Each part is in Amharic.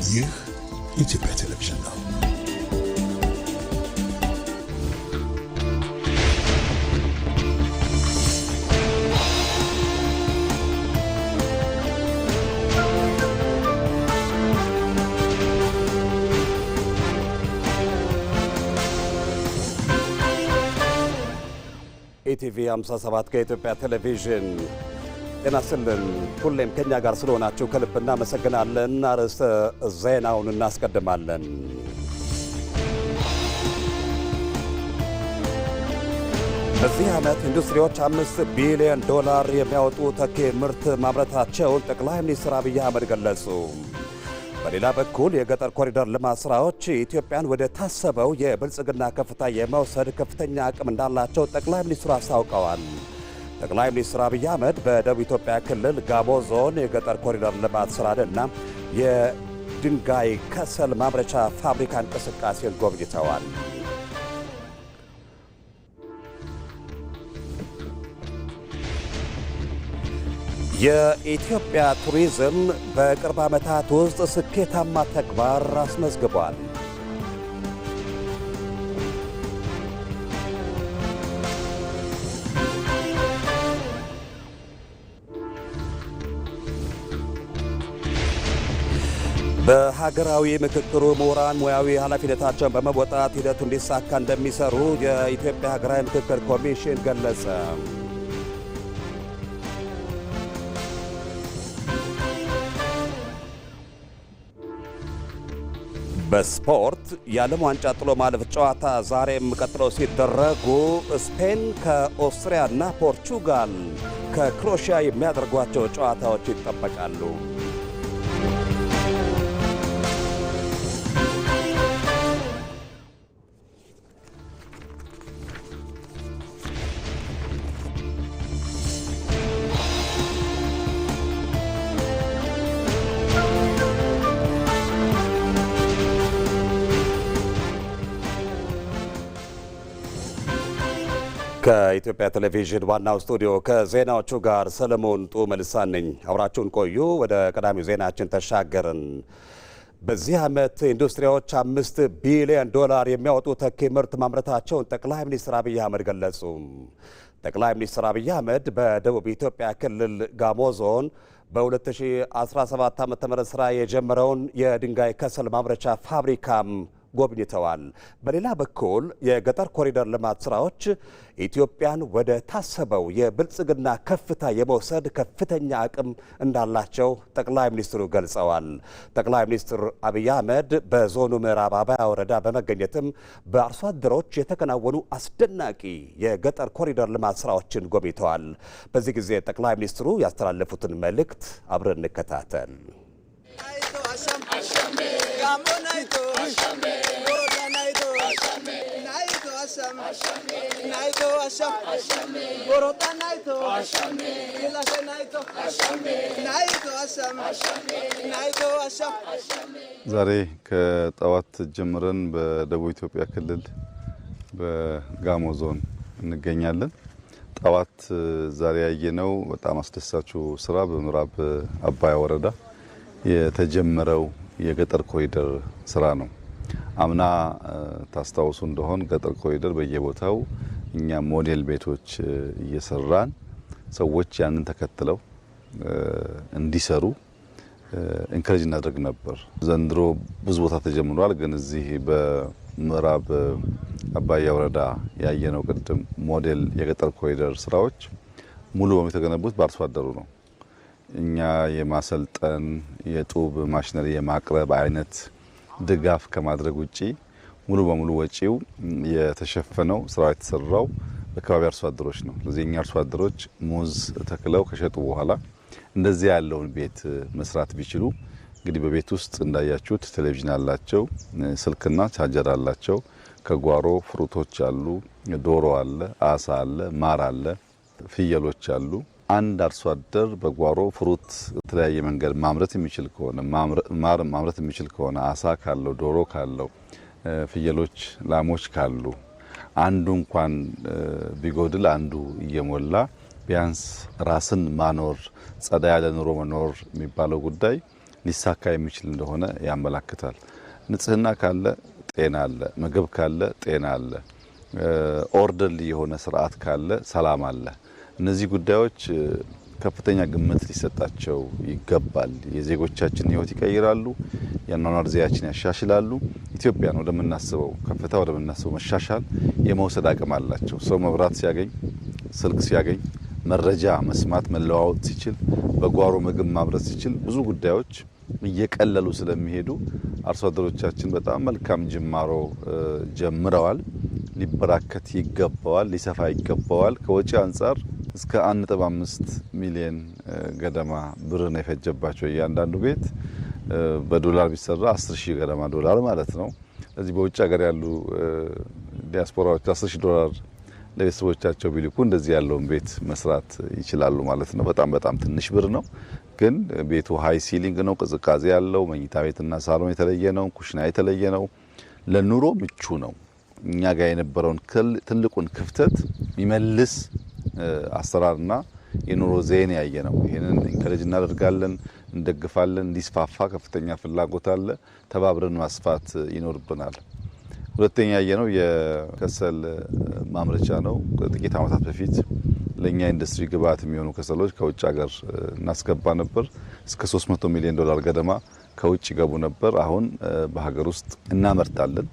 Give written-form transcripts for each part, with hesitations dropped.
ይህ ኢትዮጵያ ቴሌቪዥን ነው። ኢቲቪ 57 ከኢትዮጵያ ቴሌቪዥን ጤና ይስጥልን። ሁሌም ከኛ ጋር ስለሆናችሁ ከልብ እናመሰግናለን። አርዕስተ ዜናውን እናስቀድማለን። በዚህ ዓመት ኢንዱስትሪዎች $5 ቢሊዮን የሚያወጡ ተኪ ምርት ማምረታቸውን ጠቅላይ ሚኒስትር አብይ አህመድ ገለጹ። በሌላ በኩል የገጠር ኮሪደር ልማት ስራዎች ኢትዮጵያን ወደ ታሰበው የብልጽግና ከፍታ የመውሰድ ከፍተኛ አቅም እንዳላቸው ጠቅላይ ሚኒስትሩ አስታውቀዋል። ጠቅላይ ሚኒስትር አብይ አህመድ በደቡብ ኢትዮጵያ ክልል ጋሞ ዞን የገጠር ኮሪደር ልማት ስራንና የድንጋይ ከሰል ማምረቻ ፋብሪካ እንቅስቃሴን ጎብኝተዋል። የኢትዮጵያ ቱሪዝም በቅርብ ዓመታት ውስጥ ስኬታማ ተግባር አስመዝግቧል። በሀገራዊ ምክክሩ ምሁራን ሙያዊ ኃላፊነታቸውን በመወጣት ሂደቱ እንዲሳካ እንደሚሰሩ የኢትዮጵያ ሀገራዊ ምክክር ኮሚሽን ገለጸ። በስፖርት የዓለም ዋንጫ ጥሎ ማለፍ ጨዋታ ዛሬም ቀጥለው ሲደረጉ ስፔን ከኦስትሪያና ፖርቹጋል ከክሮኤሺያ የሚያደርጓቸው ጨዋታዎች ይጠበቃሉ። ከኢትዮጵያ ቴሌቪዥን ዋናው ስቱዲዮ ከዜናዎቹ ጋር ሰለሞን ጡመልሳን ነኝ። አብራችሁን ቆዩ። ወደ ቀዳሚው ዜናችን ተሻገርን። በዚህ ዓመት ኢንዱስትሪዎች $5 ቢሊዮን የሚያወጡ ተኪ ምርት ማምረታቸውን ጠቅላይ ሚኒስትር አብይ አህመድ ገለጹ። ጠቅላይ ሚኒስትር አብይ አህመድ በደቡብ ኢትዮጵያ ክልል ጋሞ ዞን በ2017 ዓ.ም ስራ የጀመረውን የድንጋይ ከሰል ማምረቻ ፋብሪካም ጎብኝተዋል። በሌላ በኩል የገጠር ኮሪደር ልማት ስራዎች ኢትዮጵያን ወደ ታሰበው የብልጽግና ከፍታ የመውሰድ ከፍተኛ አቅም እንዳላቸው ጠቅላይ ሚኒስትሩ ገልጸዋል። ጠቅላይ ሚኒስትር አብይ አህመድ በዞኑ ምዕራብ አባያ ወረዳ በመገኘትም በአርሶ አደሮች የተከናወኑ አስደናቂ የገጠር ኮሪደር ልማት ስራዎችን ጎብኝተዋል። በዚህ ጊዜ ጠቅላይ ሚኒስትሩ ያስተላለፉትን መልእክት አብረን እንከታተል። ዛሬ ከጠዋት ጀምረን በደቡብ ኢትዮጵያ ክልል በጋሞ ዞን እንገኛለን። ጠዋት ዛሬ ያየነው በጣም አስደሳችው ስራ በምዕራብ አባያ ወረዳ የተጀመረው የገጠር ኮሪደር ስራ ነው። አምና ታስታውሱ እንደሆን ገጠር ኮሪደር በየቦታው እኛ ሞዴል ቤቶች እየሰራን ሰዎች ያንን ተከትለው እንዲሰሩ ኢንከሬጅ እናደርግ ነበር። ዘንድሮ ብዙ ቦታ ተጀምሯል። ግን እዚህ በምዕራብ አባያ ወረዳ ያየነው ቅድም ሞዴል የገጠር ኮሪደር ስራዎች ሙሉ በሙሉ የተገነቡት በአርሶ አደሩ ነው። እኛ የማሰልጠን የጡብ ማሽነሪ የማቅረብ አይነት ድጋፍ ከማድረግ ውጪ ሙሉ በሙሉ ወጪው የተሸፈነው ስራው የተሰራው በአካባቢ አርሶ አደሮች ነው። ስለዚህ እኛ አርሶ አደሮች ሙዝ ተክለው ከሸጡ በኋላ እንደዚህ ያለውን ቤት መስራት ቢችሉ እንግዲህ በቤት ውስጥ እንዳያችሁት ቴሌቪዥን አላቸው፣ ስልክና ቻርጀር አላቸው። ከጓሮ ፍሩቶች አሉ፣ ዶሮ አለ፣ አሳ አለ፣ ማር አለ፣ ፍየሎች አሉ። አንድ አርሶ አደር በጓሮ ፍሩት በተለያየ መንገድ ማምረት የሚችል ከሆነ ማር ማምረት የሚችል ከሆነ አሳ ካለው ዶሮ ካለው ፍየሎች ላሞች ካሉ አንዱ እንኳን ቢጎድል አንዱ እየሞላ ቢያንስ ራስን ማኖር ጸዳ ያለ ኑሮ መኖር የሚባለው ጉዳይ ሊሳካ የሚችል እንደሆነ ያመላክታል። ንጽህና ካለ ጤና አለ፣ ምግብ ካለ ጤና አለ፣ ኦርደርሊ የሆነ ስርዓት ካለ ሰላም አለ። እነዚህ ጉዳዮች ከፍተኛ ግምት ሊሰጣቸው ይገባል። የዜጎቻችን ህይወት ይቀይራሉ፣ የአኗኗር ዘይቤያችን ያሻሽላሉ። ኢትዮጵያን ወደምናስበው ከፍታ ወደምናስበው መሻሻል የመውሰድ አቅም አላቸው። ሰው መብራት ሲያገኝ፣ ስልክ ሲያገኝ፣ መረጃ መስማት መለዋወጥ ሲችል፣ በጓሮ ምግብ ማምረት ሲችል ብዙ ጉዳዮች እየቀለሉ ስለሚሄዱ አርሶ አደሮቻችን በጣም መልካም ጅማሮ ጀምረዋል። ሊበራከት ይገባዋል፣ ሊሰፋ ይገባዋል። ከወጪ አንጻር እስከ 1.5 ሚሊዮን ገደማ ብር ነው የፈጀባቸው። እያንዳንዱ ቤት በዶላር ቢሰራ 10,000 ገደማ ዶላር ማለት ነው። ስለዚህ በውጭ ሀገር ያሉ ዲያስፖራዎች 10,000 ዶላር ለቤተሰቦቻቸው ቢልኩ እንደዚህ ያለውን ቤት መስራት ይችላሉ ማለት ነው። በጣም ትንሽ ብር ነው፣ ግን ቤቱ ሃይ ሲሊንግ ነው፣ ቅዝቃዜ ያለው፣ መኝታ ቤትና ሳሎን የተለየ ነው፣ ኩሽና የተለየ ነው፣ ለኑሮ ምቹ ነው። እኛ ጋር የነበረውን ትልቁን ክፍተት የሚመልስ አሰራርና የኑሮ ዘይቤ ያየ ነው። ይሄንን ኢንከሬጅ እናደርጋለን፣ እንደግፋለን። እንዲስፋፋ ከፍተኛ ፍላጎት አለ። ተባብረን ማስፋት ይኖርብናል። ሁለተኛ ያየነው የከሰል ማምረቻ ነው። ጥቂት ዓመታት በፊት ለኛ ኢንዱስትሪ ግብዓት የሚሆኑ ከሰሎች ከውጭ ሀገር እናስገባ ነበር። እስከ 300 ሚሊዮን ዶላር ገደማ ከውጭ ገቡ ነበር። አሁን በሀገር ውስጥ እናመርታለን።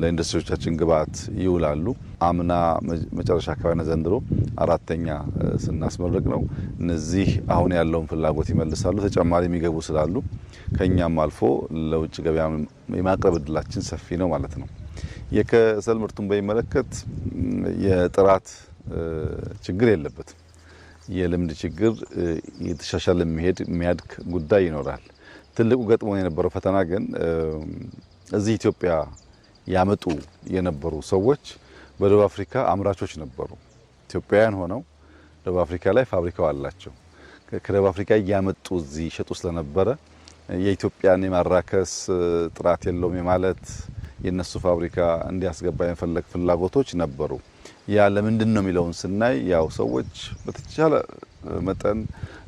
ለኢንዱስትሪዎቻችን ግብዓት ይውላሉ። አምና መጨረሻ አካባቢና ዘንድሮ አራተኛ ስናስመረቅ ነው። እነዚህ አሁን ያለውን ፍላጎት ይመልሳሉ። ተጨማሪ የሚገቡ ስላሉ ከኛም አልፎ ለውጭ ገበያ የማቅረብ እድላችን ሰፊ ነው ማለት ነው። የከሰል ምርቱን በሚመለከት የጥራት ችግር የለበትም። የልምድ ችግር የተሻሻለ የሚያድግ ጉዳይ ይኖራል። ትልቁ ገጥሞ የነበረው ፈተና ግን እዚህ ኢትዮጵያ ያመጡ የነበሩ ሰዎች በደቡብ አፍሪካ አምራቾች ነበሩ። ኢትዮጵያውያን ሆነው ደቡብ አፍሪካ ላይ ፋብሪካው አላቸው። ከደቡብ አፍሪካ እያመጡ እዚህ ይሸጡ ስለነበረ የኢትዮጵያን የማራከስ ጥራት የለውም የማለት የነሱ ፋብሪካ እንዲያስገባ የፈለግ ፍላጎቶች ነበሩ። ያ ለምንድን ነው የሚለውን ስናይ ያው ሰዎች በተቻለ መጠን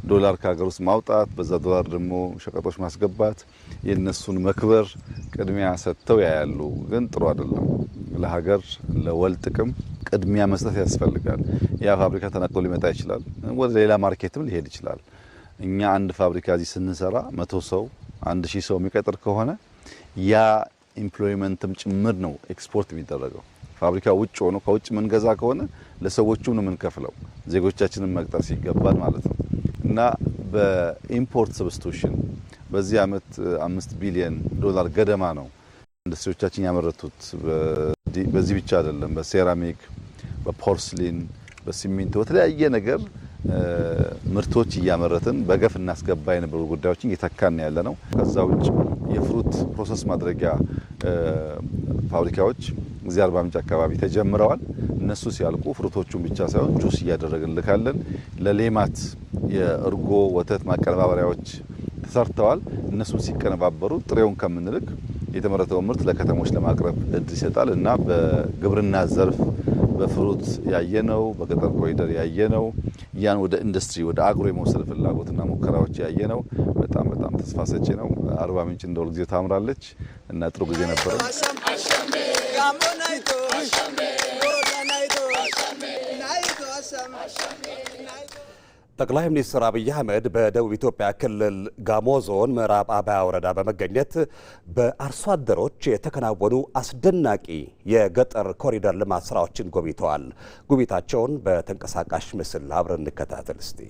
ዶላር ከሀገር ውስጥ ማውጣት፣ በዛ ዶላር ደግሞ ሸቀጦች ማስገባት፣ የነሱን መክበር ቅድሚያ ሰጥተው ያያሉ። ግን ጥሩ አይደለም። ለሀገር ለወል ጥቅም ቅድሚያ መስጠት ያስፈልጋል። ያ ፋብሪካ ተነቅሎ ሊመጣ ይችላል፣ ወደ ሌላ ማርኬትም ሊሄድ ይችላል። እኛ አንድ ፋብሪካ እዚህ ስንሰራ 100 ሰው 1000 ሰው የሚቀጥር ከሆነ ያ ኢምፕሎይመንትም ጭምር ነው ኤክስፖርት የሚደረገው። ፋብሪካ ውጭ ሆኖ ከውጭ መንገዛ ከሆነ ለሰዎቹ ነው የምንከፍለው፣ ዜጎቻችንን መቅጠር ሲገባል ማለት ነው። እና በኢምፖርት ሰብስቲቱሽን በዚህ አመት 5 ቢሊዮን ዶላር ገደማ ነው ኢንዱስትሪዎቻችን ያመረቱት። በዚህ ብቻ አይደለም፣ በሴራሚክ፣ በፖርስሊን፣ በሲሚንቶ በተለያየ ነገር ምርቶች እያመረትን በገፍ እናስገባ የነበሩ ጉዳዮችን እየተካን ያለ ነው። ከዛ ውጭ የፍሩት ፕሮሰስ ማድረጊያ ፋብሪካዎች እዚህ አርባ ምንጭ አካባቢ ተጀምረዋል። እነሱ ሲያልቁ ፍሩቶቹን ብቻ ሳይሆን ጁስ እያደረግን ልካለን። ለሌማት የእርጎ ወተት ማቀነባበሪያዎች ተሰርተዋል። እነሱ ሲቀነባበሩ ጥሬውን ከምንልክ የተመረተውን ምርት ለከተሞች ለማቅረብ እድል ይሰጣል እና በግብርና ዘርፍ በፍሩት ያየነው፣ በገጠር ኮሪደር ያየነው፣ ያን ወደ ኢንዱስትሪ ወደ አግሮ የመውሰድ ፍላጎትና ሙከራዎች ያየነው በጣም ተስፋ ሰጪ ነው። አርባ ምንጭ እንደ ሁልጊዜ ታምራለች እና ጥሩ ጊዜ ነበረ። ጠቅላይ ሚኒስትር አብይ አህመድ በደቡብ ኢትዮጵያ ክልል ጋሞ ዞን ምዕራብ አባያ ወረዳ በመገኘት በአርሶ አደሮች የተከናወኑ አስደናቂ የገጠር ኮሪደር ልማት ስራዎችን ጎብኝተዋል። ጉብኝታቸውን በተንቀሳቃሽ ምስል አብረን እንከታተል እስቲ።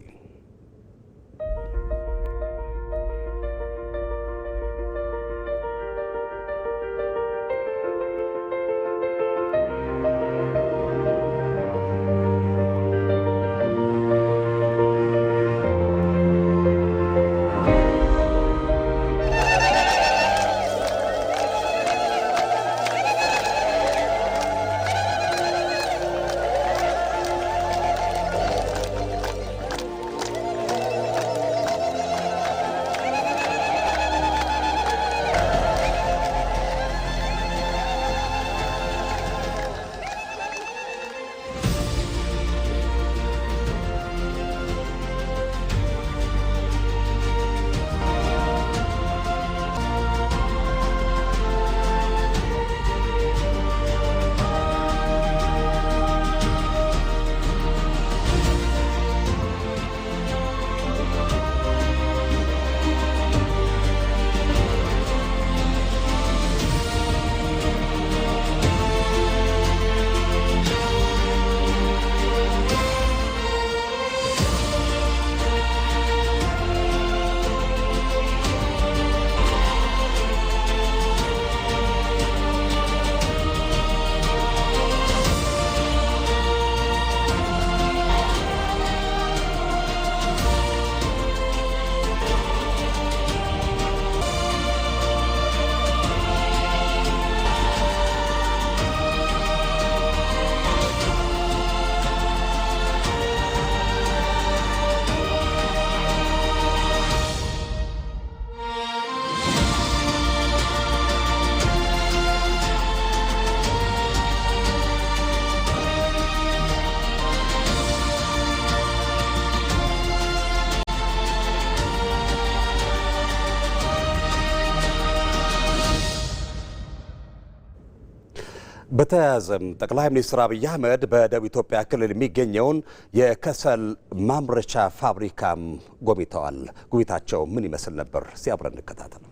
በተያያዘም ጠቅላይ ሚኒስትር አብይ አህመድ በደቡብ ኢትዮጵያ ክልል የሚገኘውን የከሰል ማምረቻ ፋብሪካም ጎብኝተዋል። ጉብኝታቸው ምን ይመስል ነበር? ሲያብረን እንከታተል።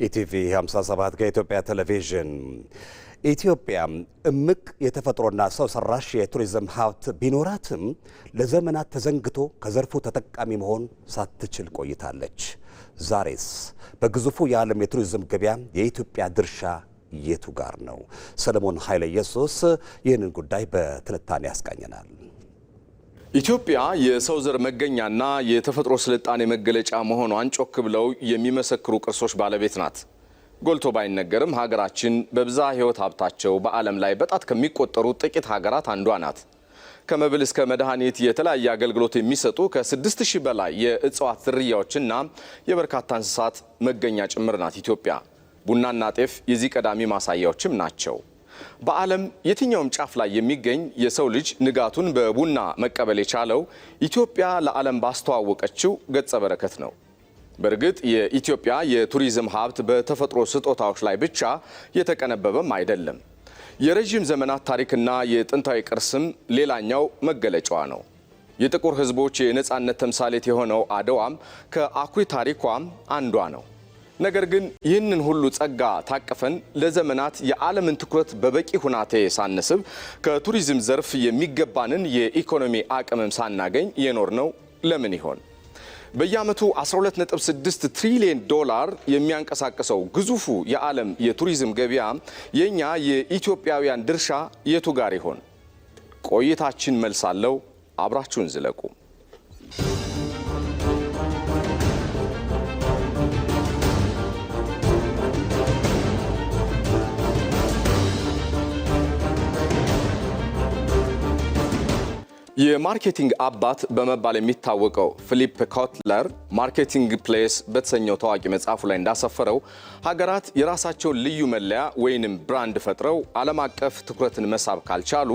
ኢቲቪ 57 ከኢትዮጵያ ቴሌቪዥን ኢትዮጵያ እምቅ የተፈጥሮና ሰው ሰራሽ የቱሪዝም ሀብት ቢኖራትም ለዘመናት ተዘንግቶ ከዘርፉ ተጠቃሚ መሆን ሳትችል ቆይታለች። ዛሬስ በግዙፉ የዓለም የቱሪዝም ገበያ የኢትዮጵያ ድርሻ የቱ ጋር ነው? ሰለሞን ኃይለ ኢየሱስ ይህንን ጉዳይ በትንታኔ ያስቃኘናል። ኢትዮጵያ የሰው ዘር መገኛና የተፈጥሮ ስልጣኔ መገለጫ መሆኗን ጮክ ብለው የሚመሰክሩ ቅርሶች ባለቤት ናት። ጎልቶ ባይነገርም ሀገራችን በብዛ ሕይወት ሀብታቸው በዓለም ላይ በጣት ከሚቆጠሩ ጥቂት ሀገራት አንዷ ናት። ከመብል እስከ መድኃኒት የተለያየ አገልግሎት የሚሰጡ ከ6000 በላይ የእጽዋት ዝርያዎችና የበርካታ እንስሳት መገኛ ጭምር ናት ኢትዮጵያ። ቡናና ጤፍ የዚህ ቀዳሚ ማሳያዎችም ናቸው። በዓለም የትኛውም ጫፍ ላይ የሚገኝ የሰው ልጅ ንጋቱን በቡና መቀበል የቻለው ኢትዮጵያ ለዓለም ባስተዋወቀችው ገጸ በረከት ነው። በእርግጥ የኢትዮጵያ የቱሪዝም ሀብት በተፈጥሮ ስጦታዎች ላይ ብቻ የተቀነበበም አይደለም። የረጅም ዘመናት ታሪክና የጥንታዊ ቅርስም ሌላኛው መገለጫዋ ነው። የጥቁር ሕዝቦች የነጻነት ተምሳሌት የሆነው አድዋም ከአኩሪ ታሪኳም አንዷ ነው። ነገር ግን ይህንን ሁሉ ጸጋ ታቀፈን ለዘመናት የዓለምን ትኩረት በበቂ ሁናቴ ሳንስብ ከቱሪዝም ዘርፍ የሚገባንን የኢኮኖሚ አቅምም ሳናገኝ የኖር ነው ለምን ይሆን? በየዓመቱ 12.6 ትሪሊዮን ዶላር የሚያንቀሳቅሰው ግዙፉ የዓለም የቱሪዝም ገበያ የኛ የኢትዮጵያውያን ድርሻ የቱ ጋር ይሆን? ቆይታችን መልስ አለው። አብራችሁን ዝለቁ። የማርኬቲንግ አባት በመባል የሚታወቀው ፊሊፕ ኮትለር ማርኬቲንግ ፕሌስ በተሰኘው ታዋቂ መጽሐፉ ላይ እንዳሰፈረው ሀገራት የራሳቸውን ልዩ መለያ ወይንም ብራንድ ፈጥረው ዓለም አቀፍ ትኩረትን መሳብ ካልቻሉ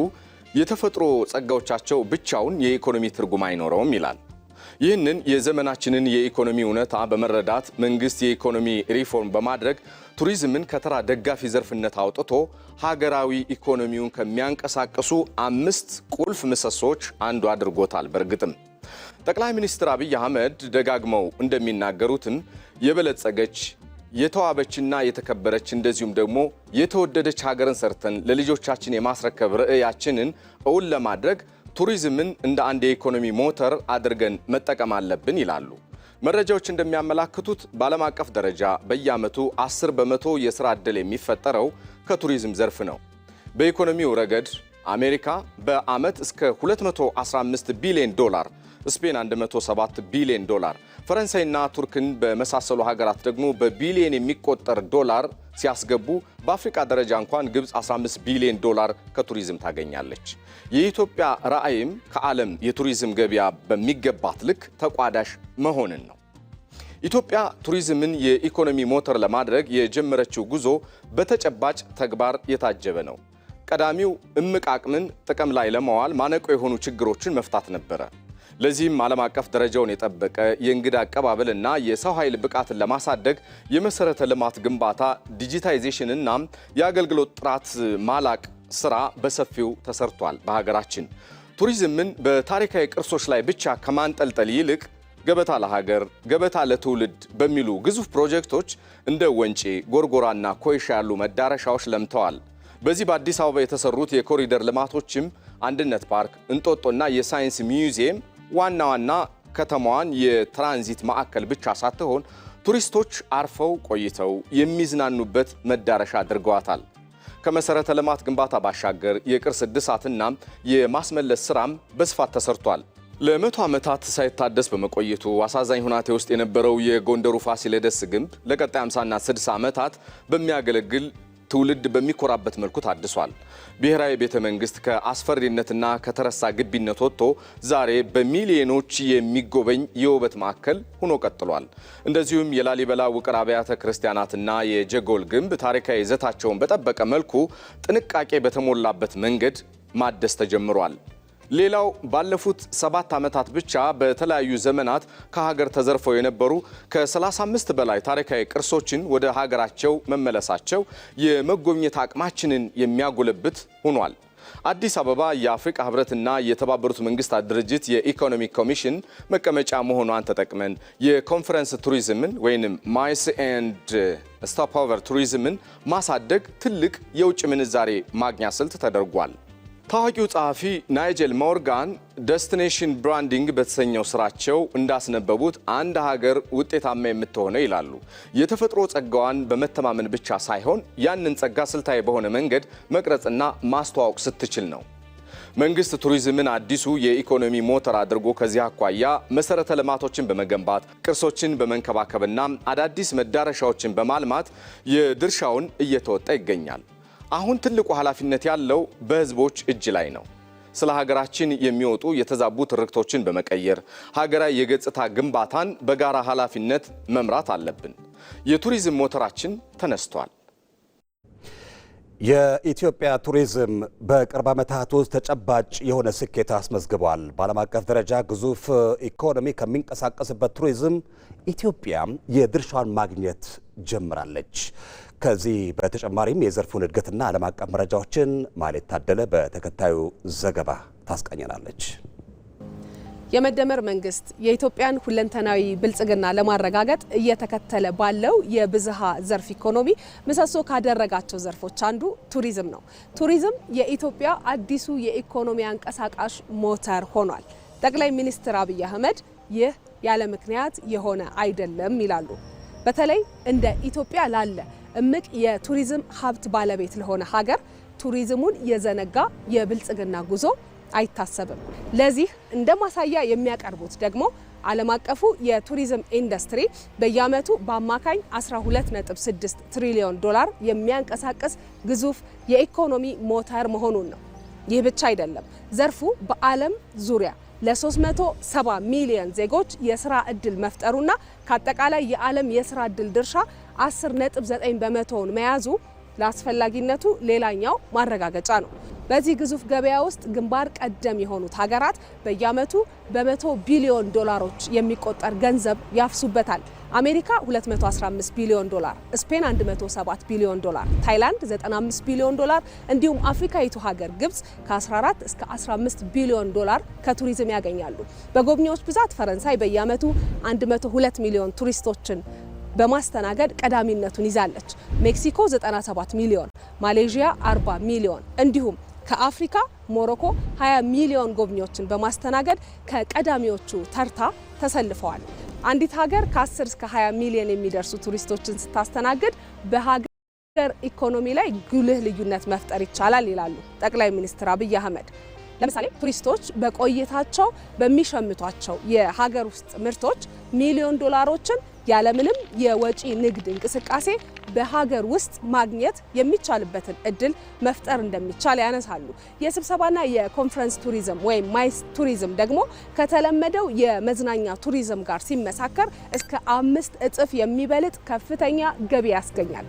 የተፈጥሮ ጸጋዎቻቸው ብቻውን የኢኮኖሚ ትርጉም አይኖረውም ይላል። ይህንን የዘመናችንን የኢኮኖሚ እውነታ በመረዳት መንግስት የኢኮኖሚ ሪፎርም በማድረግ ቱሪዝምን ከተራ ደጋፊ ዘርፍነት አውጥቶ ሀገራዊ ኢኮኖሚውን ከሚያንቀሳቅሱ 5 ቁልፍ ምሰሶች አንዱ አድርጎታል። በእርግጥም ጠቅላይ ሚኒስትር አብይ አህመድ ደጋግመው እንደሚናገሩትም የበለጸገች የተዋበችና የተከበረች እንደዚሁም ደግሞ የተወደደች ሀገርን ሰርተን ለልጆቻችን የማስረከብ ርዕያችንን እውን ለማድረግ ቱሪዝምን እንደ አንድ የኢኮኖሚ ሞተር አድርገን መጠቀም አለብን ይላሉ። መረጃዎች እንደሚያመላክቱት በዓለም አቀፍ ደረጃ በየዓመቱ 10% የሥራ ዕድል የሚፈጠረው ከቱሪዝም ዘርፍ ነው። በኢኮኖሚው ረገድ አሜሪካ በዓመት እስከ $215 ቢሊዮን፣ ስፔን $107 ቢሊዮን፣ ፈረንሳይና ቱርክን በመሳሰሉ ሀገራት ደግሞ በቢሊዮን የሚቆጠር ዶላር ሲያስገቡ በአፍሪካ ደረጃ እንኳን ግብጽ $15 ቢሊዮን ከቱሪዝም ታገኛለች። የኢትዮጵያ ራዕይም ከዓለም የቱሪዝም ገበያ በሚገባት ልክ ተቋዳሽ መሆንን ነው። ኢትዮጵያ ቱሪዝምን የኢኮኖሚ ሞተር ለማድረግ የጀመረችው ጉዞ በተጨባጭ ተግባር የታጀበ ነው። ቀዳሚው እምቅ አቅምን ጥቅም ላይ ለማዋል ማነቆ የሆኑ ችግሮችን መፍታት ነበረ። ለዚህም ዓለም አቀፍ ደረጃውን የጠበቀ የእንግዳ አቀባበልና የሰው ኃይል ብቃትን ለማሳደግ የመሰረተ ልማት ግንባታ፣ ዲጂታይዜሽንና የአገልግሎት ጥራት ማላቅ ስራ በሰፊው ተሰርቷል። በሀገራችን ቱሪዝምን በታሪካዊ ቅርሶች ላይ ብቻ ከማንጠልጠል ይልቅ ገበታ ለሀገር፣ ገበታ ለትውልድ በሚሉ ግዙፍ ፕሮጀክቶች እንደ ወንጪ፣ ጎርጎራና ኮይሻ ያሉ መዳረሻዎች ለምተዋል። በዚህ በአዲስ አበባ የተሰሩት የኮሪደር ልማቶችም አንድነት ፓርክ፣ እንጦጦና የሳይንስ ሚውዚየም ዋና ዋና ከተማዋን የትራንዚት ማዕከል ብቻ ሳትሆን ቱሪስቶች አርፈው ቆይተው የሚዝናኑበት መዳረሻ አድርገዋታል። ከመሰረተ ልማት ግንባታ ባሻገር የቅርስ እድሳትና የማስመለስ ስራም በስፋት ተሰርቷል። ለ100 ዓመታት ሳይታደስ በመቆየቱ አሳዛኝ ሁናቴ ውስጥ የነበረው የጎንደሩ ፋሲለደስ ግንብ ለቀጣይ 50ና 60 ዓመታት በሚያገለግል ትውልድ በሚኮራበት መልኩ ታድሷል። ብሔራዊ ቤተ መንግስት ከአስፈሪነትና ከተረሳ ግቢነት ወጥቶ ዛሬ በሚሊዮኖች የሚጎበኝ የውበት ማዕከል ሆኖ ቀጥሏል። እንደዚሁም የላሊበላ ውቅር አብያተ ክርስቲያናትና የጀጎል ግንብ ታሪካዊ ይዘታቸውን በጠበቀ መልኩ ጥንቃቄ በተሞላበት መንገድ ማደስ ተጀምሯል። ሌላው ባለፉት 7 ዓመታት ብቻ በተለያዩ ዘመናት ከሀገር ተዘርፈው የነበሩ ከ35 በላይ ታሪካዊ ቅርሶችን ወደ ሀገራቸው መመለሳቸው የመጎብኘት አቅማችንን የሚያጎለብት ሆኗል። አዲስ አበባ የአፍሪካ ህብረትና የተባበሩት መንግስታት ድርጅት የኢኮኖሚ ኮሚሽን መቀመጫ መሆኗን ተጠቅመን የኮንፈረንስ ቱሪዝምን ወይንም ማይስ ኤንድ ስቶፕኦቨር ቱሪዝምን ማሳደግ ትልቅ የውጭ ምንዛሬ ማግኛ ስልት ተደርጓል። ታዋቂው ጸሐፊ ናይጀል ሞርጋን ዴስቲኔሽን ብራንዲንግ በተሰኘው ስራቸው እንዳስነበቡት አንድ ሀገር ውጤታማ የምትሆነው ይላሉ የተፈጥሮ ጸጋዋን በመተማመን ብቻ ሳይሆን ያንን ጸጋ ስልታዊ በሆነ መንገድ መቅረጽና ማስተዋወቅ ስትችል ነው። መንግስት ቱሪዝምን አዲሱ የኢኮኖሚ ሞተር አድርጎ ከዚህ አኳያ መሰረተ ልማቶችን በመገንባት ቅርሶችን በመንከባከብና አዳዲስ መዳረሻዎችን በማልማት የድርሻውን እየተወጣ ይገኛል። አሁን ትልቁ ኃላፊነት ያለው በህዝቦች እጅ ላይ ነው። ስለ ሀገራችን የሚወጡ የተዛቡ ትርክቶችን በመቀየር ሀገራዊ የገጽታ ግንባታን በጋራ ኃላፊነት መምራት አለብን። የቱሪዝም ሞተራችን ተነስቷል። የኢትዮጵያ ቱሪዝም በቅርብ ዓመታት ውስጥ ተጨባጭ የሆነ ስኬት አስመዝግቧል። በዓለም አቀፍ ደረጃ ግዙፍ ኢኮኖሚ ከሚንቀሳቀስበት ቱሪዝም ኢትዮጵያ የድርሻዋን ማግኘት ጀምራለች። ከዚህ በተጨማሪም የዘርፉን እድገትና ዓለም አቀፍ መረጃዎችን ማለት ታደለ በተከታዩ ዘገባ ታስቃኘናለች። የመደመር መንግስት የኢትዮጵያን ሁለንተናዊ ብልጽግና ለማረጋገጥ እየተከተለ ባለው የብዝሃ ዘርፍ ኢኮኖሚ ምሰሶ ካደረጋቸው ዘርፎች አንዱ ቱሪዝም ነው። ቱሪዝም የኢትዮጵያ አዲሱ የኢኮኖሚ አንቀሳቃሽ ሞተር ሆኗል። ጠቅላይ ሚኒስትር አብይ አህመድ ይህ ያለ ምክንያት የሆነ አይደለም ይላሉ። በተለይ እንደ ኢትዮጵያ ላለ እምቅ የቱሪዝም ሀብት ባለቤት ለሆነ ሀገር ቱሪዝሙን የዘነጋ የብልጽግና ጉዞ አይታሰብም። ለዚህ እንደ ማሳያ የሚያቀርቡት ደግሞ ዓለም አቀፉ የቱሪዝም ኢንዱስትሪ በየዓመቱ በአማካኝ 12.6 ትሪሊዮን ዶላር የሚያንቀሳቅስ ግዙፍ የኢኮኖሚ ሞተር መሆኑን ነው። ይህ ብቻ አይደለም። ዘርፉ በዓለም ዙሪያ ለ370 ሚሊዮን ዜጎች የስራ ዕድል መፍጠሩና ከአጠቃላይ የዓለም የስራ ዕድል ድርሻ 10.9 በመቶውን መያዙ ለአስፈላጊነቱ ሌላኛው ማረጋገጫ ነው። በዚህ ግዙፍ ገበያ ውስጥ ግንባር ቀደም የሆኑት ሀገራት በየዓመቱ በ100 ቢሊዮን ዶላሮች የሚቆጠር ገንዘብ ያፍሱበታል። አሜሪካ 215 ቢሊዮን ዶላር፣ ስፔን 107 ቢሊዮን ዶላር፣ ታይላንድ 95 ቢሊዮን ዶላር እንዲሁም አፍሪካዊቱ ሀገር ግብጽ ከ14 እስከ 15 ቢሊዮን ዶላር ከቱሪዝም ያገኛሉ። በጎብኚዎች ብዛት ፈረንሳይ በየዓመቱ 102 ሚሊዮን ቱሪስቶችን በማስተናገድ ቀዳሚነቱን ይዛለች። ሜክሲኮ 97 ሚሊዮን፣ ማሌዥያ 40 ሚሊዮን እንዲሁም ከአፍሪካ ሞሮኮ 20 ሚሊዮን ጎብኚዎችን በማስተናገድ ከቀዳሚዎቹ ተርታ ተሰልፈዋል። አንዲት ሀገር ከ10 እስከ 20 ሚሊዮን የሚደርሱ ቱሪስቶችን ስታስተናግድ በሀገር ኢኮኖሚ ላይ ጉልህ ልዩነት መፍጠር ይቻላል ይላሉ ጠቅላይ ሚኒስትር አብይ አህመድ። ለምሳሌ ቱሪስቶች በቆይታቸው በሚሸምቷቸው የሀገር ውስጥ ምርቶች ሚሊዮን ዶላሮችን ያለምንም የወጪ ንግድ እንቅስቃሴ በሀገር ውስጥ ማግኘት የሚቻልበትን እድል መፍጠር እንደሚቻል ያነሳሉ። የስብሰባና የኮንፈረንስ ቱሪዝም ወይም ማይስ ቱሪዝም ደግሞ ከተለመደው የመዝናኛ ቱሪዝም ጋር ሲመሳከር እስከ 5 እጥፍ የሚበልጥ ከፍተኛ ገቢ ያስገኛል።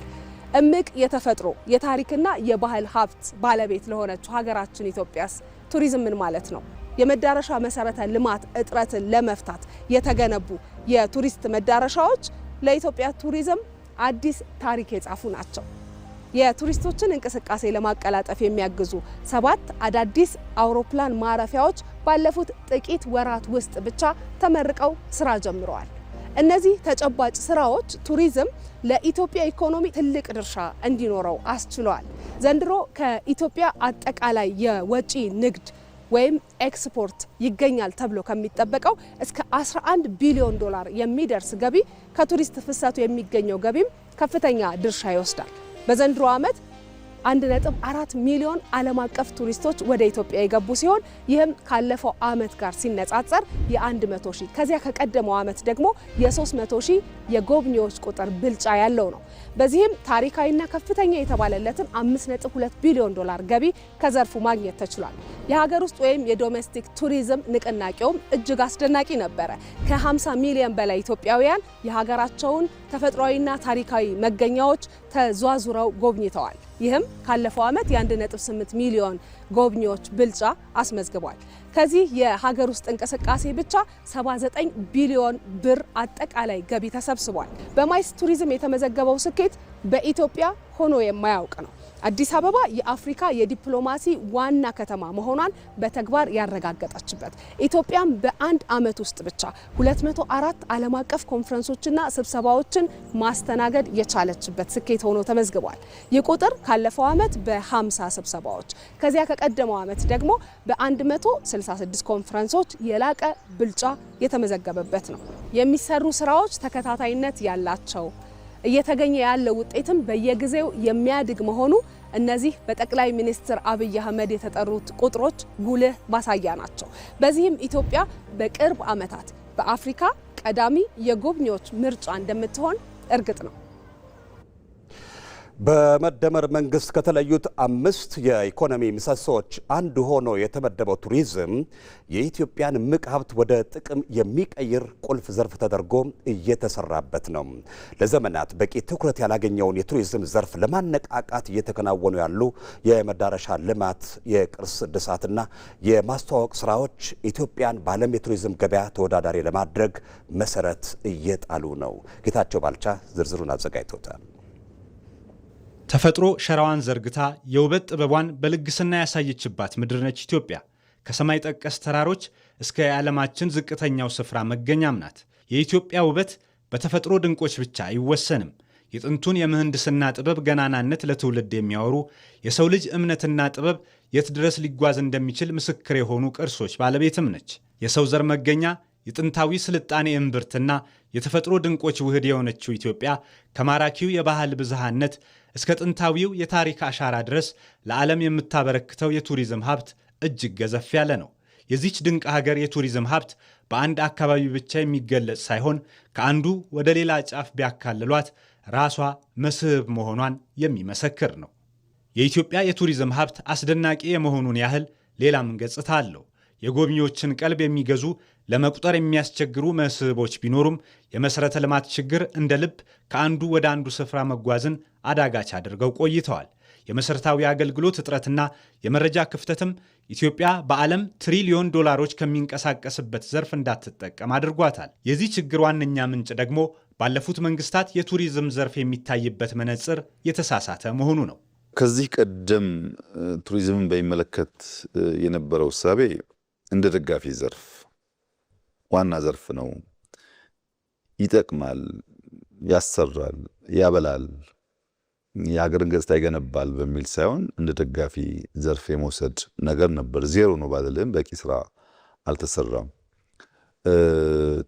እምቅ የተፈጥሮ የታሪክና የባህል ሀብት ባለቤት ለሆነችው ሀገራችን ኢትዮጵያስ ቱሪዝም ምን ማለት ነው? የመዳረሻ መሰረተ ልማት እጥረትን ለመፍታት የተገነቡ የቱሪስት መዳረሻዎች ለኢትዮጵያ ቱሪዝም አዲስ ታሪክ የጻፉ ናቸው። የቱሪስቶችን እንቅስቃሴ ለማቀላጠፍ የሚያግዙ 7 አዳዲስ አውሮፕላን ማረፊያዎች ባለፉት ጥቂት ወራት ውስጥ ብቻ ተመርቀው ስራ ጀምረዋል። እነዚህ ተጨባጭ ስራዎች ቱሪዝም ለኢትዮጵያ ኢኮኖሚ ትልቅ ድርሻ እንዲኖረው አስችሏል። ዘንድሮ ከኢትዮጵያ አጠቃላይ የወጪ ንግድ ወይም ኤክስፖርት ይገኛል ተብሎ ከሚጠበቀው እስከ 11 ቢሊዮን ዶላር የሚደርስ ገቢ ከቱሪስት ፍሰቱ የሚገኘው ገቢም ከፍተኛ ድርሻ ይወስዳል። በዘንድሮ ዓመት 1.4 ሚሊዮን ዓለም አቀፍ ቱሪስቶች ወደ ኢትዮጵያ የገቡ ሲሆን ይህም ካለፈው ዓመት ጋር ሲነጻጸር የ100 ሺህ ከዚያ ከቀደመው ዓመት ደግሞ የ300 ሺህ የጎብኚዎች ቁጥር ብልጫ ያለው ነው። በዚህም ታሪካዊና ከፍተኛ የተባለለትን 5.2 ቢሊዮን ዶላር ገቢ ከዘርፉ ማግኘት ተችሏል። የሀገር ውስጥ ወይም የዶሜስቲክ ቱሪዝም ንቅናቄውም እጅግ አስደናቂ ነበረ። ከ50 ሚሊዮን በላይ ኢትዮጵያውያን የሀገራቸውን ተፈጥሯዊና ታሪካዊ መገኛዎች ተዟዙረው ጎብኝተዋል። ይህም ካለፈው ዓመት የ1.8 ሚሊዮን ጎብኚዎች ብልጫ አስመዝግቧል። ከዚህ የሀገር ውስጥ እንቅስቃሴ ብቻ 79 ቢሊዮን ብር አጠቃላይ ገቢ ተሰብስቧል። በማይስ ቱሪዝም የተመዘገበው ስኬት በኢትዮጵያ ሆኖ የማያውቅ ነው። አዲስ አበባ የአፍሪካ የዲፕሎማሲ ዋና ከተማ መሆኗን በተግባር ያረጋገጠችበት፣ ኢትዮጵያም በአንድ ዓመት ውስጥ ብቻ 204 ዓለም አቀፍ ኮንፈረንሶችና ስብሰባዎችን ማስተናገድ የቻለችበት ስኬት ሆኖ ተመዝግቧል። ይህ ቁጥር ካለፈው ዓመት በ50 ስብሰባዎች ከዚያ ከቀደመው ዓመት ደግሞ በ166 ኮንፈረንሶች የላቀ ብልጫ የተመዘገበበት ነው። የሚሰሩ ስራዎች ተከታታይነት ያላቸው እየተገኘ ያለው ውጤትም በየጊዜው የሚያድግ መሆኑ እነዚህ በጠቅላይ ሚኒስትር አብይ አህመድ የተጠሩት ቁጥሮች ጉልህ ማሳያ ናቸው። በዚህም ኢትዮጵያ በቅርብ ዓመታት በአፍሪካ ቀዳሚ የጎብኚዎች ምርጫ እንደምትሆን እርግጥ ነው። በመደመር መንግስት ከተለዩት 5 የኢኮኖሚ ምሰሶዎች አንዱ ሆኖ የተመደበው ቱሪዝም የኢትዮጵያን እምቅ ሀብት ወደ ጥቅም የሚቀይር ቁልፍ ዘርፍ ተደርጎ እየተሰራበት ነው። ለዘመናት በቂ ትኩረት ያላገኘውን የቱሪዝም ዘርፍ ለማነቃቃት እየተከናወኑ ያሉ የመዳረሻ ልማት፣ የቅርስ እድሳትና የማስተዋወቅ ስራዎች ኢትዮጵያን በዓለም የቱሪዝም ገበያ ተወዳዳሪ ለማድረግ መሰረት እየጣሉ ነው። ጌታቸው ባልቻ ዝርዝሩን አዘጋጅቶታል። ተፈጥሮ ሸራዋን ዘርግታ የውበት ጥበቧን በልግስና ያሳየችባት ምድር ነች ኢትዮጵያ። ከሰማይ ጠቀስ ተራሮች እስከ የዓለማችን ዝቅተኛው ስፍራ መገኛም ናት። የኢትዮጵያ ውበት በተፈጥሮ ድንቆች ብቻ አይወሰንም። የጥንቱን የምህንድስና ጥበብ ገናናነት ለትውልድ የሚያወሩ የሰው ልጅ እምነትና ጥበብ የት ድረስ ሊጓዝ እንደሚችል ምስክር የሆኑ ቅርሶች ባለቤትም ነች። የሰው ዘር መገኛ የጥንታዊ ስልጣኔ እምብርትና የተፈጥሮ ድንቆች ውህድ የሆነችው ኢትዮጵያ ከማራኪው የባህል ብዝሃነት እስከ ጥንታዊው የታሪክ አሻራ ድረስ ለዓለም የምታበረክተው የቱሪዝም ሀብት እጅግ ገዘፍ ያለ ነው። የዚች ድንቅ ሀገር የቱሪዝም ሀብት በአንድ አካባቢ ብቻ የሚገለጽ ሳይሆን ከአንዱ ወደ ሌላ ጫፍ ቢያካልሏት ራሷ መስህብ መሆኗን የሚመሰክር ነው። የኢትዮጵያ የቱሪዝም ሀብት አስደናቂ የመሆኑን ያህል ሌላም ገጽታ አለው። የጎብኚዎችን ቀልብ የሚገዙ ለመቁጠር የሚያስቸግሩ መስህቦች ቢኖሩም የመሰረተ ልማት ችግር እንደ ልብ ከአንዱ ወደ አንዱ ስፍራ መጓዝን አዳጋች አድርገው ቆይተዋል። የመሰረታዊ አገልግሎት እጥረትና የመረጃ ክፍተትም ኢትዮጵያ በዓለም ትሪሊዮን ዶላሮች ከሚንቀሳቀስበት ዘርፍ እንዳትጠቀም አድርጓታል። የዚህ ችግር ዋነኛ ምንጭ ደግሞ ባለፉት መንግስታት የቱሪዝም ዘርፍ የሚታይበት መነጽር የተሳሳተ መሆኑ ነው። ከዚህ ቀደም ቱሪዝምን በሚመለከት የነበረው እሳቤ እንደ ደጋፊ ዘርፍ ዋና ዘርፍ ነው፣ ይጠቅማል፣ ያሰራል፣ ያበላል የሀገርን ገጽታ ይገነባል በሚል ሳይሆን እንደ ደጋፊ ዘርፍ የመውሰድ ነገር ነበር። ዜሮ ነው ባልልም በቂ ስራ አልተሰራም።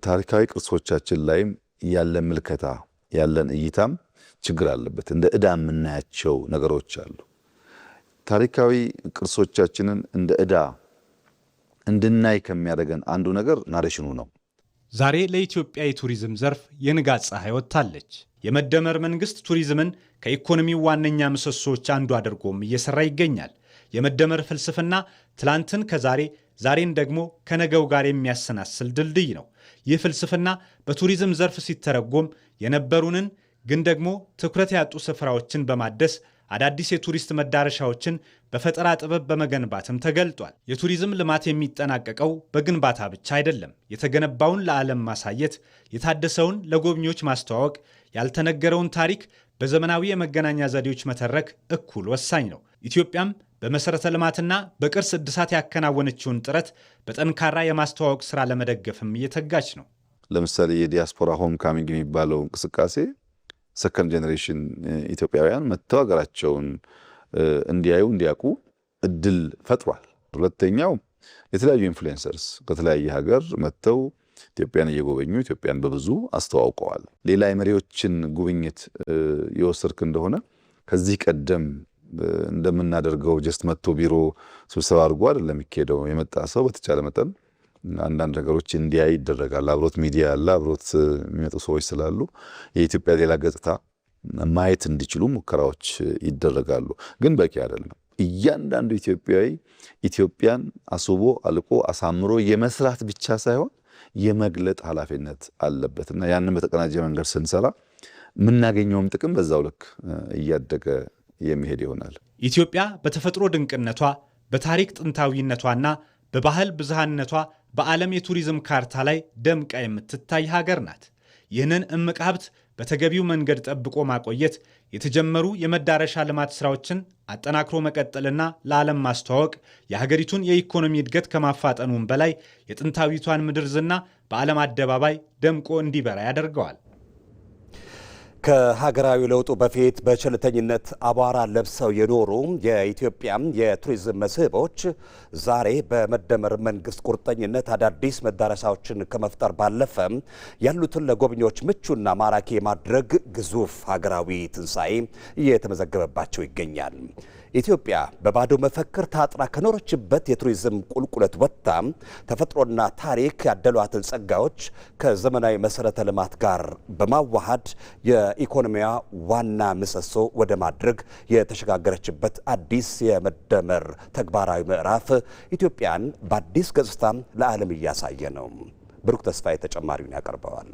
ታሪካዊ ቅርሶቻችን ላይም ያለን ምልከታ ያለን እይታም ችግር አለበት። እንደ ዕዳ የምናያቸው ነገሮች አሉ። ታሪካዊ ቅርሶቻችንን እንደ ዕዳ እንድናይ ከሚያደርገን አንዱ ነገር ናሬሽኑ ነው። ዛሬ ለኢትዮጵያ የቱሪዝም ዘርፍ የንጋት ፀሐይ ወጥታለች። የመደመር መንግስት ቱሪዝምን ከኢኮኖሚው ዋነኛ ምሰሶዎች አንዱ አድርጎም እየሰራ ይገኛል። የመደመር ፍልስፍና ትላንትን ከዛሬ ዛሬን ደግሞ ከነገው ጋር የሚያሰናስል ድልድይ ነው። ይህ ፍልስፍና በቱሪዝም ዘርፍ ሲተረጎም የነበሩንን ግን ደግሞ ትኩረት ያጡ ስፍራዎችን በማደስ አዳዲስ የቱሪስት መዳረሻዎችን በፈጠራ ጥበብ በመገንባትም ተገልጧል። የቱሪዝም ልማት የሚጠናቀቀው በግንባታ ብቻ አይደለም። የተገነባውን ለዓለም ማሳየት፣ የታደሰውን ለጎብኚዎች ማስተዋወቅ፣ ያልተነገረውን ታሪክ በዘመናዊ የመገናኛ ዘዴዎች መተረክ እኩል ወሳኝ ነው። ኢትዮጵያም በመሠረተ ልማትና በቅርስ እድሳት ያከናወነችውን ጥረት በጠንካራ የማስተዋወቅ ሥራ ለመደገፍም እየተጋች ነው። ለምሳሌ የዲያስፖራ ሆም ካሚንግ የሚባለው እንቅስቃሴ ሰከንድ ጄኔሬሽን ኢትዮጵያውያን መጥተው ሀገራቸውን እንዲያዩ እንዲያውቁ እድል ፈጥሯል። ሁለተኛው የተለያዩ ኢንፍሉዌንሰርስ ከተለያየ ሀገር መጥተው ኢትዮጵያን እየጎበኙ ኢትዮጵያን በብዙ አስተዋውቀዋል። ሌላ የመሪዎችን ጉብኝት የወሰድክ እንደሆነ ከዚህ ቀደም እንደምናደርገው ጀስት መጥቶ ቢሮ ስብሰባ አድርጎ አይደለም የሚካሄደው። የመጣ ሰው በተቻለ መጠን አንዳንድ ነገሮች እንዲያይ ይደረጋል። አብሮት ሚዲያ አለ፣ አብሮት የሚመጡ ሰዎች ስላሉ የኢትዮጵያ ሌላ ገጽታ ማየት እንዲችሉ ሙከራዎች ይደረጋሉ። ግን በቂ አይደለም። እያንዳንዱ ኢትዮጵያዊ ኢትዮጵያን አስቦ አልቆ አሳምሮ የመስራት ብቻ ሳይሆን የመግለጥ ኃላፊነት አለበት እና ያንን በተቀናጀ መንገድ ስንሰራ የምናገኘውም ጥቅም በዛው ልክ እያደገ የሚሄድ ይሆናል። ኢትዮጵያ በተፈጥሮ ድንቅነቷ፣ በታሪክ ጥንታዊነቷና በባህል ብዝሃነቷ በዓለም የቱሪዝም ካርታ ላይ ደምቃ የምትታይ ሀገር ናት። ይህንን እምቅ ሀብት በተገቢው መንገድ ጠብቆ ማቆየት፣ የተጀመሩ የመዳረሻ ልማት ሥራዎችን አጠናክሮ መቀጠልና ለዓለም ማስተዋወቅ የሀገሪቱን የኢኮኖሚ እድገት ከማፋጠኑም በላይ የጥንታዊቷን ምድር ዝና በዓለም አደባባይ ደምቆ እንዲበራ ያደርገዋል። ከሀገራዊ ለውጡ በፊት በቸልተኝነት አቧራ ለብሰው የኖሩ የኢትዮጵያ የቱሪዝም መስህቦች ዛሬ በመደመር መንግስት ቁርጠኝነት አዳዲስ መዳረሻዎችን ከመፍጠር ባለፈ ያሉትን ለጎብኚዎች ምቹና ማራኪ የማድረግ ግዙፍ ሀገራዊ ትንሣኤ እየተመዘገበባቸው ይገኛል። ኢትዮጵያ በባዶ መፈክር ታጥራ ከኖረችበት የቱሪዝም ቁልቁለት ወጥታ ተፈጥሮና ታሪክ ያደሏትን ጸጋዎች ከዘመናዊ መሰረተ ልማት ጋር በማዋሃድ የኢኮኖሚያ ዋና ምሰሶ ወደ ማድረግ የተሸጋገረችበት አዲስ የመደመር ተግባራዊ ምዕራፍ ኢትዮጵያን በአዲስ ገጽታ ለዓለም እያሳየ ነው። ብሩክ ተስፋዬ ተጨማሪውን ያቀርበዋል።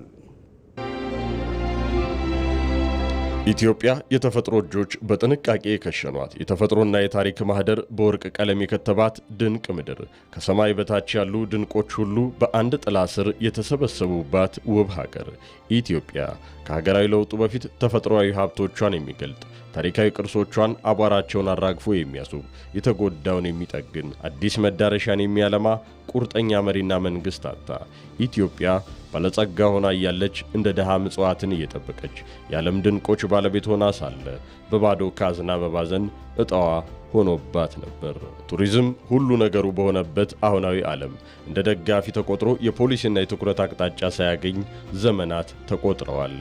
ኢትዮጵያ የተፈጥሮ እጆች በጥንቃቄ የከሸኗት የተፈጥሮና የታሪክ ማህደር በወርቅ ቀለም የከተባት ድንቅ ምድር ከሰማይ በታች ያሉ ድንቆች ሁሉ በአንድ ጥላ ስር የተሰበሰቡባት ውብ ሀገር ኢትዮጵያ ከሀገራዊ ለውጡ በፊት ተፈጥሯዊ ሀብቶቿን የሚገልጥ ታሪካዊ ቅርሶቿን አቧራቸውን አራግፎ የሚያስውብ የተጎዳውን የሚጠግን አዲስ መዳረሻን የሚያለማ ቁርጠኛ መሪና መንግስት አጣ። ኢትዮጵያ ባለጸጋ ሆና እያለች እንደ ድሃ ምጽዋትን እየጠበቀች የዓለም ድንቆች ባለቤት ሆና ሳለ በባዶ ካዝና መባዘን እጣዋ ሆኖባት ነበር። ቱሪዝም ሁሉ ነገሩ በሆነበት አሁናዊ ዓለም እንደ ደጋፊ ተቆጥሮ የፖሊሲና የትኩረት አቅጣጫ ሳያገኝ ዘመናት ተቆጥረዋል።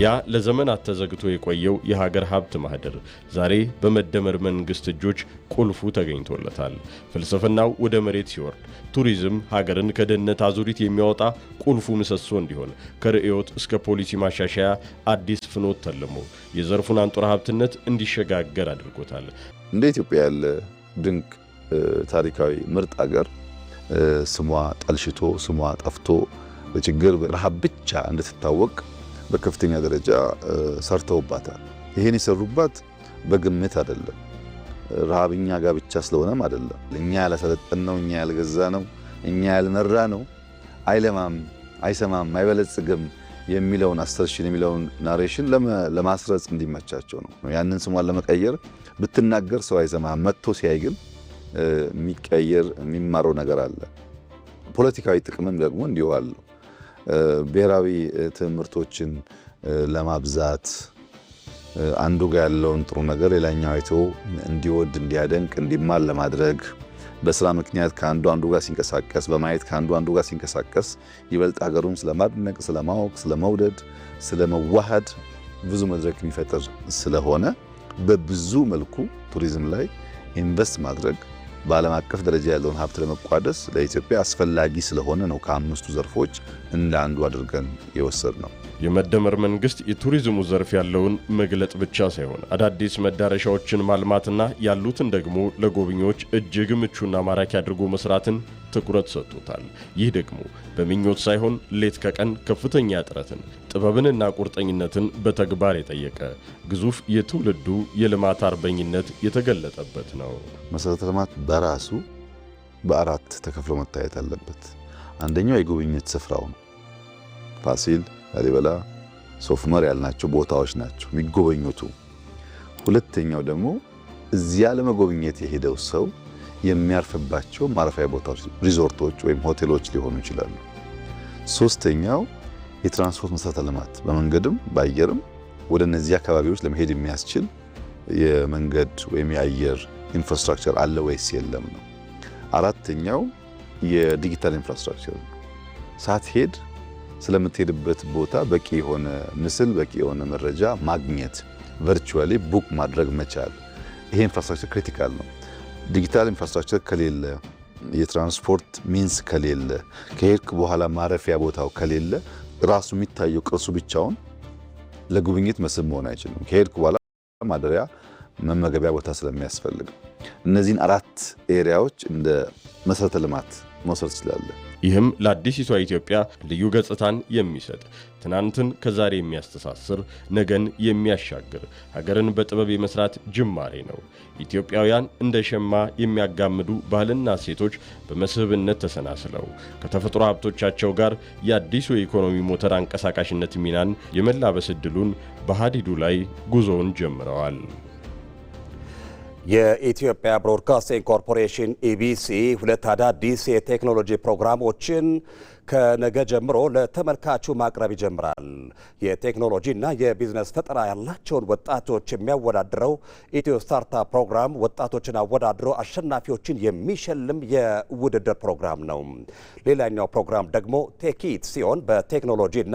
ያ ለዘመናት ተዘግቶ የቆየው የሀገር ሀብት ማህደር ዛሬ በመደመር መንግስት እጆች ቁልፉ ተገኝቶለታል። ፍልስፍናው ወደ መሬት ሲወርድ ቱሪዝም ሀገርን ከድህነት አዙሪት የሚያወጣ ቁልፉ ምሰሶ እንዲሆን ከርዕዮት እስከ ፖሊሲ ማሻሻያ አዲስ ፍኖት ተልሞ የዘርፉን አንጡራ ሀብትነት እንዲሸጋገር አድርጎታል። እንደ ኢትዮጵያ ያለ ድንቅ ታሪካዊ ምርጥ ሀገር ስሟ ጠልሽቶ ስሟ ጠፍቶ በችግር በረሃብ ብቻ እንድትታወቅ በከፍተኛ ደረጃ ሰርተውባታል። ይሄን የሰሩባት በግምት አይደለም፣ ረሃብኛ ጋር ብቻ ስለሆነም አይደለም። እኛ ያላሰለጠን ነው፣ እኛ ያልገዛ ነው፣ እኛ ያልመራ ነው አይለማም፣ አይሰማም፣ አይበለጽግም የሚለውን አስተርሽን የሚለውን ናሬሽን ለማስረጽ እንዲመቻቸው ነው። ያንን ስሟን ለመቀየር ብትናገር ሰው አይሰማም። መጥቶ ሲያይ ግን የሚቀየር የሚማረው ነገር አለ። ፖለቲካዊ ጥቅምም ደግሞ እንዲሁ አለው። ብሔራዊ ትምህርቶችን ለማብዛት አንዱ ጋር ያለውን ጥሩ ነገር ሌላኛው አይቶ እንዲወድ፣ እንዲያደንቅ፣ እንዲማር ለማድረግ በስራ ምክንያት ከአንዱ ጋር ሲንቀሳቀስ በማየት ከአንዱ ጋር ሲንቀሳቀስ ይበልጥ ሀገሩን ስለማድነቅ፣ ስለማወቅ፣ ስለመውደድ፣ ስለመዋሃድ ብዙ መድረክ የሚፈጥር ስለሆነ በብዙ መልኩ ቱሪዝም ላይ ኢንቨስት ማድረግ በዓለም አቀፍ ደረጃ ያለውን ሀብት ለመቋደስ ለኢትዮጵያ አስፈላጊ ስለሆነ ነው ከአምስቱ ዘርፎች እንደ አንዱ አድርገን የወሰድነው። የመደመር መንግስት የቱሪዝሙ ዘርፍ ያለውን መግለጥ ብቻ ሳይሆን አዳዲስ መዳረሻዎችን ማልማትና ያሉትን ደግሞ ለጎብኚዎች እጅግ ምቹና ማራኪ አድርጎ መስራትን ትኩረት ሰጥቶታል። ይህ ደግሞ በምኞት ሳይሆን ሌት ከቀን ከፍተኛ ጥረትን፣ ጥበብንና ቁርጠኝነትን በተግባር የጠየቀ ግዙፍ የትውልዱ የልማት አርበኝነት የተገለጠበት ነው። መሰረተ ልማት በራሱ በአራት ተከፍሎ መታየት አለበት። አንደኛው የጉብኝት ስፍራው ነው። ፋሲል፣ ላሊበላ፣ ሶፍ ዑመር ያልናቸው ቦታዎች ናቸው የሚጎበኙት። ሁለተኛው ደግሞ እዚያ ለመጎብኘት የሄደው ሰው የሚያርፍባቸው ማረፊያ ቦታዎች፣ ሪዞርቶች ወይም ሆቴሎች ሊሆኑ ይችላሉ። ሶስተኛው የትራንስፖርት መሰረተ ልማት በመንገድም በአየርም ወደ እነዚህ አካባቢዎች ለመሄድ የሚያስችል የመንገድ ወይም የአየር ኢንፍራስትራክቸር አለ ወይስ የለም ነው። አራተኛው የዲጂታል ኢንፍራስትራክቸር ነው። ሳትሄድ ስለምትሄድበት ቦታ በቂ የሆነ ምስል፣ በቂ የሆነ መረጃ ማግኘት፣ ቨርቹዋሊ ቡክ ማድረግ መቻል፣ ይሄ ኢንፍራስትራክቸር ክሪቲካል ነው። ዲጂታል ኢንፍራስትራክቸር ከሌለ፣ የትራንስፖርት ሚንስ ከሌለ፣ ከሄድክ በኋላ ማረፊያ ቦታው ከሌለ ራሱ የሚታየው ቅርሱ ብቻውን ለጉብኝት መስህብ መሆን አይችልም። ከሄድክ በኋላ ማደሪያ፣ መመገቢያ ቦታ ስለሚያስፈልግ እነዚህን አራት ኤሪያዎች እንደ መሰረተ ልማት መውሰድ ትችላለህ። ይህም ለአዲሲቷ ኢትዮጵያ ልዩ ገጽታን የሚሰጥ ትናንትን ከዛሬ የሚያስተሳስር ነገን የሚያሻግር ሀገርን በጥበብ የመስራት ጅማሬ ነው። ኢትዮጵያውያን እንደ ሸማ የሚያጋምዱ ባህልና እሴቶች በመስህብነት ተሰናስለው ከተፈጥሮ ሀብቶቻቸው ጋር የአዲሱ የኢኮኖሚ ሞተር አንቀሳቃሽነት ሚናን የመላበስ ዕድሉን በሀዲዱ ላይ ጉዞውን ጀምረዋል። የኢትዮጵያ ብሮድካስቲንግ ኮርፖሬሽን ኢቢሲ ሁለት አዳዲስ የቴክኖሎጂ ፕሮግራሞችን ከነገ ጀምሮ ለተመልካቹ ማቅረብ ይጀምራል። የቴክኖሎጂና የቢዝነስ ፈጠራ ያላቸውን ወጣቶች የሚያወዳድረው ኢትዮ ስታርታፕ ፕሮግራም ወጣቶችን አወዳድሮ አሸናፊዎችን የሚሸልም የውድድር ፕሮግራም ነው። ሌላኛው ፕሮግራም ደግሞ ቴኪት ሲሆን በቴክኖሎጂና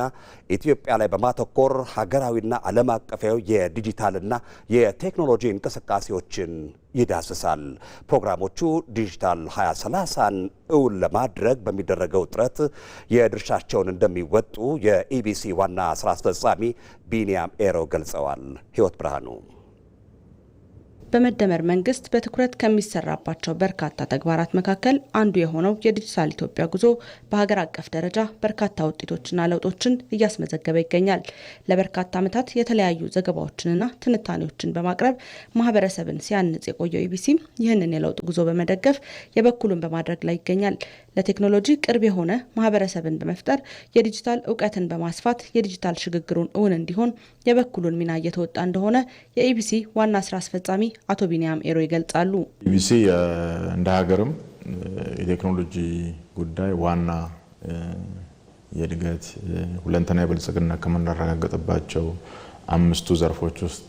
ኢትዮጵያ ላይ በማተኮር ሀገራዊና ዓለም አቀፋዊ የዲጂታልና የቴክኖሎጂ እንቅስቃሴዎችን ይዳስሳል። ፕሮግራሞቹ ዲጂታል 2030ን እውን ለማድረግ በሚደረገው ጥረት የድርሻቸውን እንደሚወጡ የኢቢሲ ዋና ስራ አስፈጻሚ ቢኒያም ኤሮ ገልጸዋል። ህይወት ብርሃኑ በመደመር መንግስት በትኩረት ከሚሰራባቸው በርካታ ተግባራት መካከል አንዱ የሆነው የዲጂታል ኢትዮጵያ ጉዞ በሀገር አቀፍ ደረጃ በርካታ ውጤቶችና ለውጦችን እያስመዘገበ ይገኛል። ለበርካታ ዓመታት የተለያዩ ዘገባዎችንና ትንታኔዎችን በማቅረብ ማህበረሰብን ሲያንጽ የቆየው ኢቢሲ ይህንን የለውጥ ጉዞ በመደገፍ የበኩሉን በማድረግ ላይ ይገኛል። ለቴክኖሎጂ ቅርብ የሆነ ማህበረሰብን በመፍጠር የዲጂታል እውቀትን በማስፋት የዲጂታል ሽግግሩን እውን እንዲሆን የበኩሉን ሚና እየተወጣ እንደሆነ የኢቢሲ ዋና ስራ አስፈጻሚ አቶ ቢኒያም ኤሮ ይገልጻሉ። ኢቢሲ እንደ ሀገርም የቴክኖሎጂ ጉዳይ ዋና የእድገት ሁለንተናዊ ብልጽግና ከምናረጋግጥባቸው አምስቱ ዘርፎች ውስጥ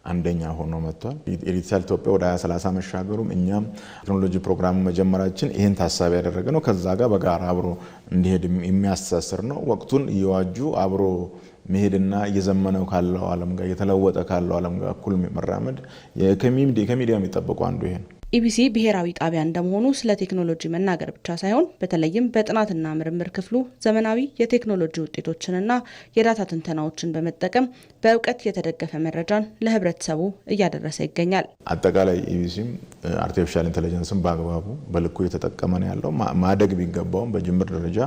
አንደኛ ሆኖ መጥቷል። የዲጂታል ኢትዮጵያ ወደ 2030 መሻገሩም እኛም ቴክኖሎጂ ፕሮግራም መጀመራችን ይህን ታሳቢ ያደረገ ነው። ከዛ ጋር በጋራ አብሮ እንዲሄድ የሚያስተሳስር ነው። ወቅቱን እየዋጁ አብሮ መሄድና እየዘመነው ካለው ዓለም ጋር እየተለወጠ ካለው ዓለም ጋር እኩል መራመድ ከሚዲያ የሚጠበቁ አንዱ ይሄ ነው። ኢቢሲ ብሔራዊ ጣቢያ እንደመሆኑ ስለ ቴክኖሎጂ መናገር ብቻ ሳይሆን በተለይም በጥናትና ምርምር ክፍሉ ዘመናዊ የቴክኖሎጂ ውጤቶችንና የዳታ ትንተናዎችን በመጠቀም በእውቀት የተደገፈ መረጃን ለህብረተሰቡ እያደረሰ ይገኛል። አጠቃላይ ኢቢሲም አርቲፊሻል ኢንተለጀንስን በአግባቡ በልኩ እየተጠቀመ ነው ያለው። ማደግ ቢገባውም በጅምር ደረጃ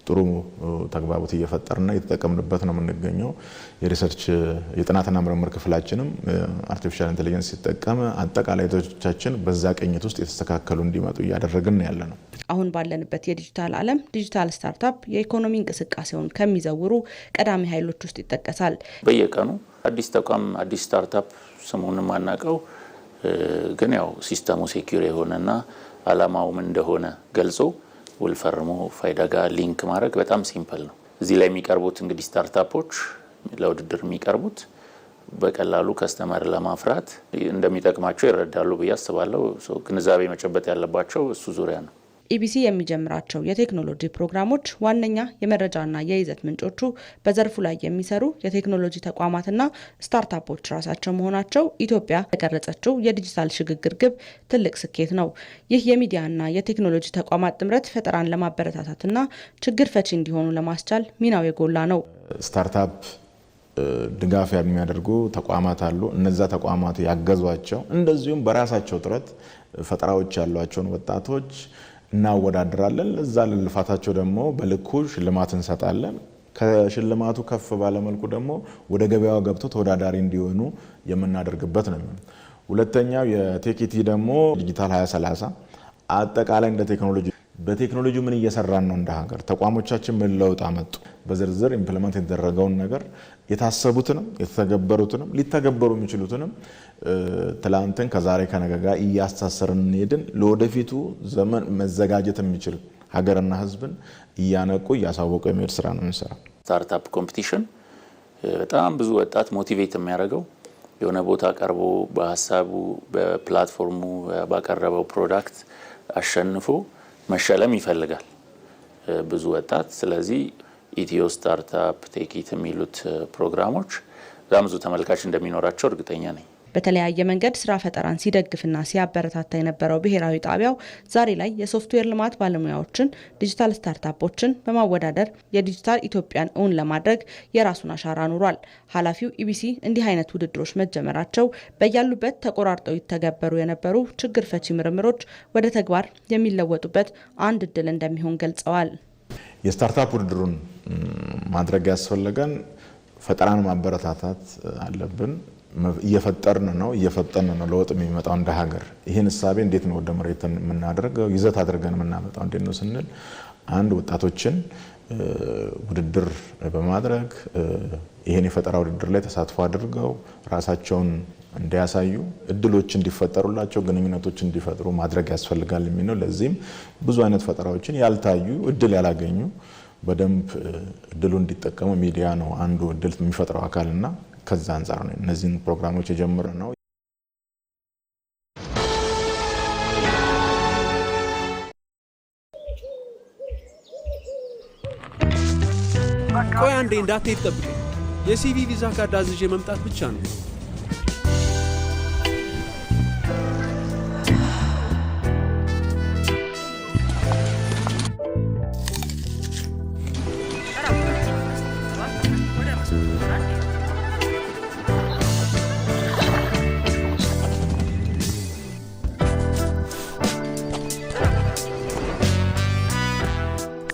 ጥሩ ተግባቦት እየፈጠርና እየተጠቀምንበት ነው የምንገኘው። የሪሰርች የጥናትና ምርምር ክፍላችንም አርቲፊሻል ኢንተለጀንስ ሲጠቀም አጠቃላይ ቶቻችን በዛ ቅኝት ውስጥ የተስተካከሉ እንዲመጡ እያደረግን ያለ ነው። አሁን ባለንበት የዲጂታል ዓለም ዲጂታል ስታርታፕ የኢኮኖሚ እንቅስቃሴውን ከሚዘውሩ ቀዳሚ ኃይሎች ውስጥ ይጠቀሳል። በየቀኑ አዲስ ተቋም አዲስ ስታርታፕ ስሙንም አናውቀው ግን ያው ሲስተሙ ሴኩር የሆነና አላማው ምን እንደሆነ ገልጾ ውል ፈርሞ ፋይዳ ጋር ሊንክ ማድረግ በጣም ሲምፕል ነው። እዚህ ላይ የሚቀርቡት እንግዲህ ስታርታፖች ለውድድር የሚቀርቡት በቀላሉ ከስተመር ለማፍራት እንደሚጠቅማቸው ይረዳሉ ብዬ አስባለሁ። ግንዛቤ መጨበጥ ያለባቸው እሱ ዙሪያ ነው። ኢቢሲ የሚጀምራቸው የቴክኖሎጂ ፕሮግራሞች ዋነኛ የመረጃና የይዘት ምንጮቹ በዘርፉ ላይ የሚሰሩ የቴክኖሎጂ ተቋማትና ስታርታፖች ራሳቸው መሆናቸው ኢትዮጵያ የቀረጸችው የዲጂታል ሽግግር ግብ ትልቅ ስኬት ነው። ይህ የሚዲያና የቴክኖሎጂ ተቋማት ጥምረት ፈጠራን ለማበረታታትና ችግር ፈቺ እንዲሆኑ ለማስቻል ሚናው የጎላ ነው። ስታርታፕ ድጋፍ የሚያደርጉ ተቋማት አሉ። እነዛ ተቋማት ያገዟቸው እንደዚሁም በራሳቸው ጥረት ፈጠራዎች ያሏቸውን ወጣቶች እናወዳድራለን። እዛ ልልፋታቸው ደግሞ በልኩ ሽልማት እንሰጣለን። ከሽልማቱ ከፍ ባለመልኩ ደግሞ ወደ ገበያው ገብቶ ተወዳዳሪ እንዲሆኑ የምናደርግበት ነው። ሁለተኛው የቴክቲ ደግሞ ዲጂታል 2030 አጠቃላይ እንደ በቴክኖሎጂ ምን እየሰራን ነው፣ እንደ ሀገር ተቋሞቻችን ምን ለውጥ አመጡ፣ በዝርዝር ኢምፕሊመንት የተደረገውን ነገር የታሰቡትንም የተተገበሩትንም ሊተገበሩ የሚችሉትንም ትላንትን ከዛሬ ከነገ ጋር እያስተሳሰርን እንሄድን ለወደፊቱ ዘመን መዘጋጀት የሚችል ሀገርና ሕዝብን እያነቁ እያሳወቁ የሚሄድ ስራ ነው የምንሰራው። ስታርታፕ ኮምፒቲሽን በጣም ብዙ ወጣት ሞቲቬት የሚያደርገው የሆነ ቦታ ቀርቦ በሀሳቡ በፕላትፎርሙ ባቀረበው ፕሮዳክት አሸንፎ መሸለም ይፈልጋል ብዙ ወጣት። ስለዚህ ኢትዮ ስታርታፕ ቴክት የሚሉት ፕሮግራሞች በጣም ብዙ ተመልካች እንደሚኖራቸው እርግጠኛ ነኝ። በተለያየ መንገድ ስራ ፈጠራን ሲደግፍና ሲያበረታታ የነበረው ብሔራዊ ጣቢያው ዛሬ ላይ የሶፍትዌር ልማት ባለሙያዎችን፣ ዲጂታል ስታርታፖችን በማወዳደር የዲጂታል ኢትዮጵያን እውን ለማድረግ የራሱን አሻራ ኑሯል። ኃላፊው ኢቢሲ እንዲህ አይነት ውድድሮች መጀመራቸው በያሉበት ተቆራርጠው ይተገበሩ የነበሩ ችግር ፈቺ ምርምሮች ወደ ተግባር የሚለወጡበት አንድ እድል እንደሚሆን ገልጸዋል። የስታርታፕ ውድድሩን ማድረግ ያስፈልገን ፈጠራን ማበረታታት አለብን። እየፈጠርን ነው ለውጥ የሚመጣው እንደ ሀገር። ይህን እሳቤ እንዴት ነው ወደ መሬት የምናደርገው ይዘት አድርገን የምናመጣው እንዴት ነው ስንል አንድ ወጣቶችን ውድድር በማድረግ ይህን የፈጠራ ውድድር ላይ ተሳትፎ አድርገው ራሳቸውን እንዲያሳዩ እድሎች እንዲፈጠሩላቸው ግንኙነቶች እንዲፈጥሩ ማድረግ ያስፈልጋል የሚለው። ለዚህም ብዙ አይነት ፈጠራዎችን ያልታዩ እድል ያላገኙ በደንብ እድሉ እንዲጠቀሙ ሚዲያ ነው አንዱ እድል የሚፈጥረው አካልና ከዛ አንፃር ነው እነዚህን ፕሮግራሞች የጀመረ ነው። ቆይ አንዴ እንዳትሄድ ጠብቀኝ። የሲቪ ቪዛ ካርድ አዝዤ መምጣት ብቻ ነው።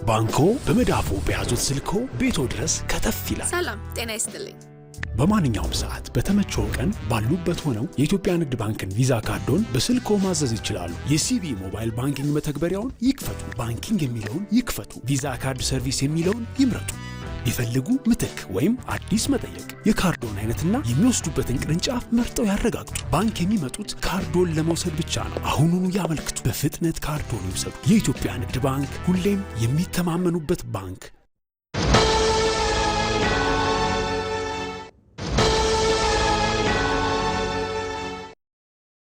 ባንኮ በመዳፎ በያዙት ስልኮ ቤቶ ድረስ ከተፍ ይላል። ሰላም ጤና ይስጥልኝ። በማንኛውም ሰዓት በተመቸው ቀን ባሉበት ሆነው የኢትዮጵያ ንግድ ባንክን ቪዛ ካርዶን በስልኮ ማዘዝ ይችላሉ። የሲቢ ሞባይል ባንኪንግ መተግበሪያውን ይክፈቱ። ባንኪንግ የሚለውን ይክፈቱ። ቪዛ ካርድ ሰርቪስ የሚለውን ይምረጡ። ይፈልጉ ምትክ ወይም አዲስ መጠየቅ፣ የካርዶን አይነትና የሚወስዱበትን ቅርንጫፍ መርጠው ያረጋግጡ። ባንክ የሚመጡት ካርዶን ለመውሰድ ብቻ ነው። አሁኑኑ ያመልክቱ። በፍጥነት ካርዶን ይውሰዱ። የኢትዮጵያ ንግድ ባንክ፣ ሁሌም የሚተማመኑበት ባንክ።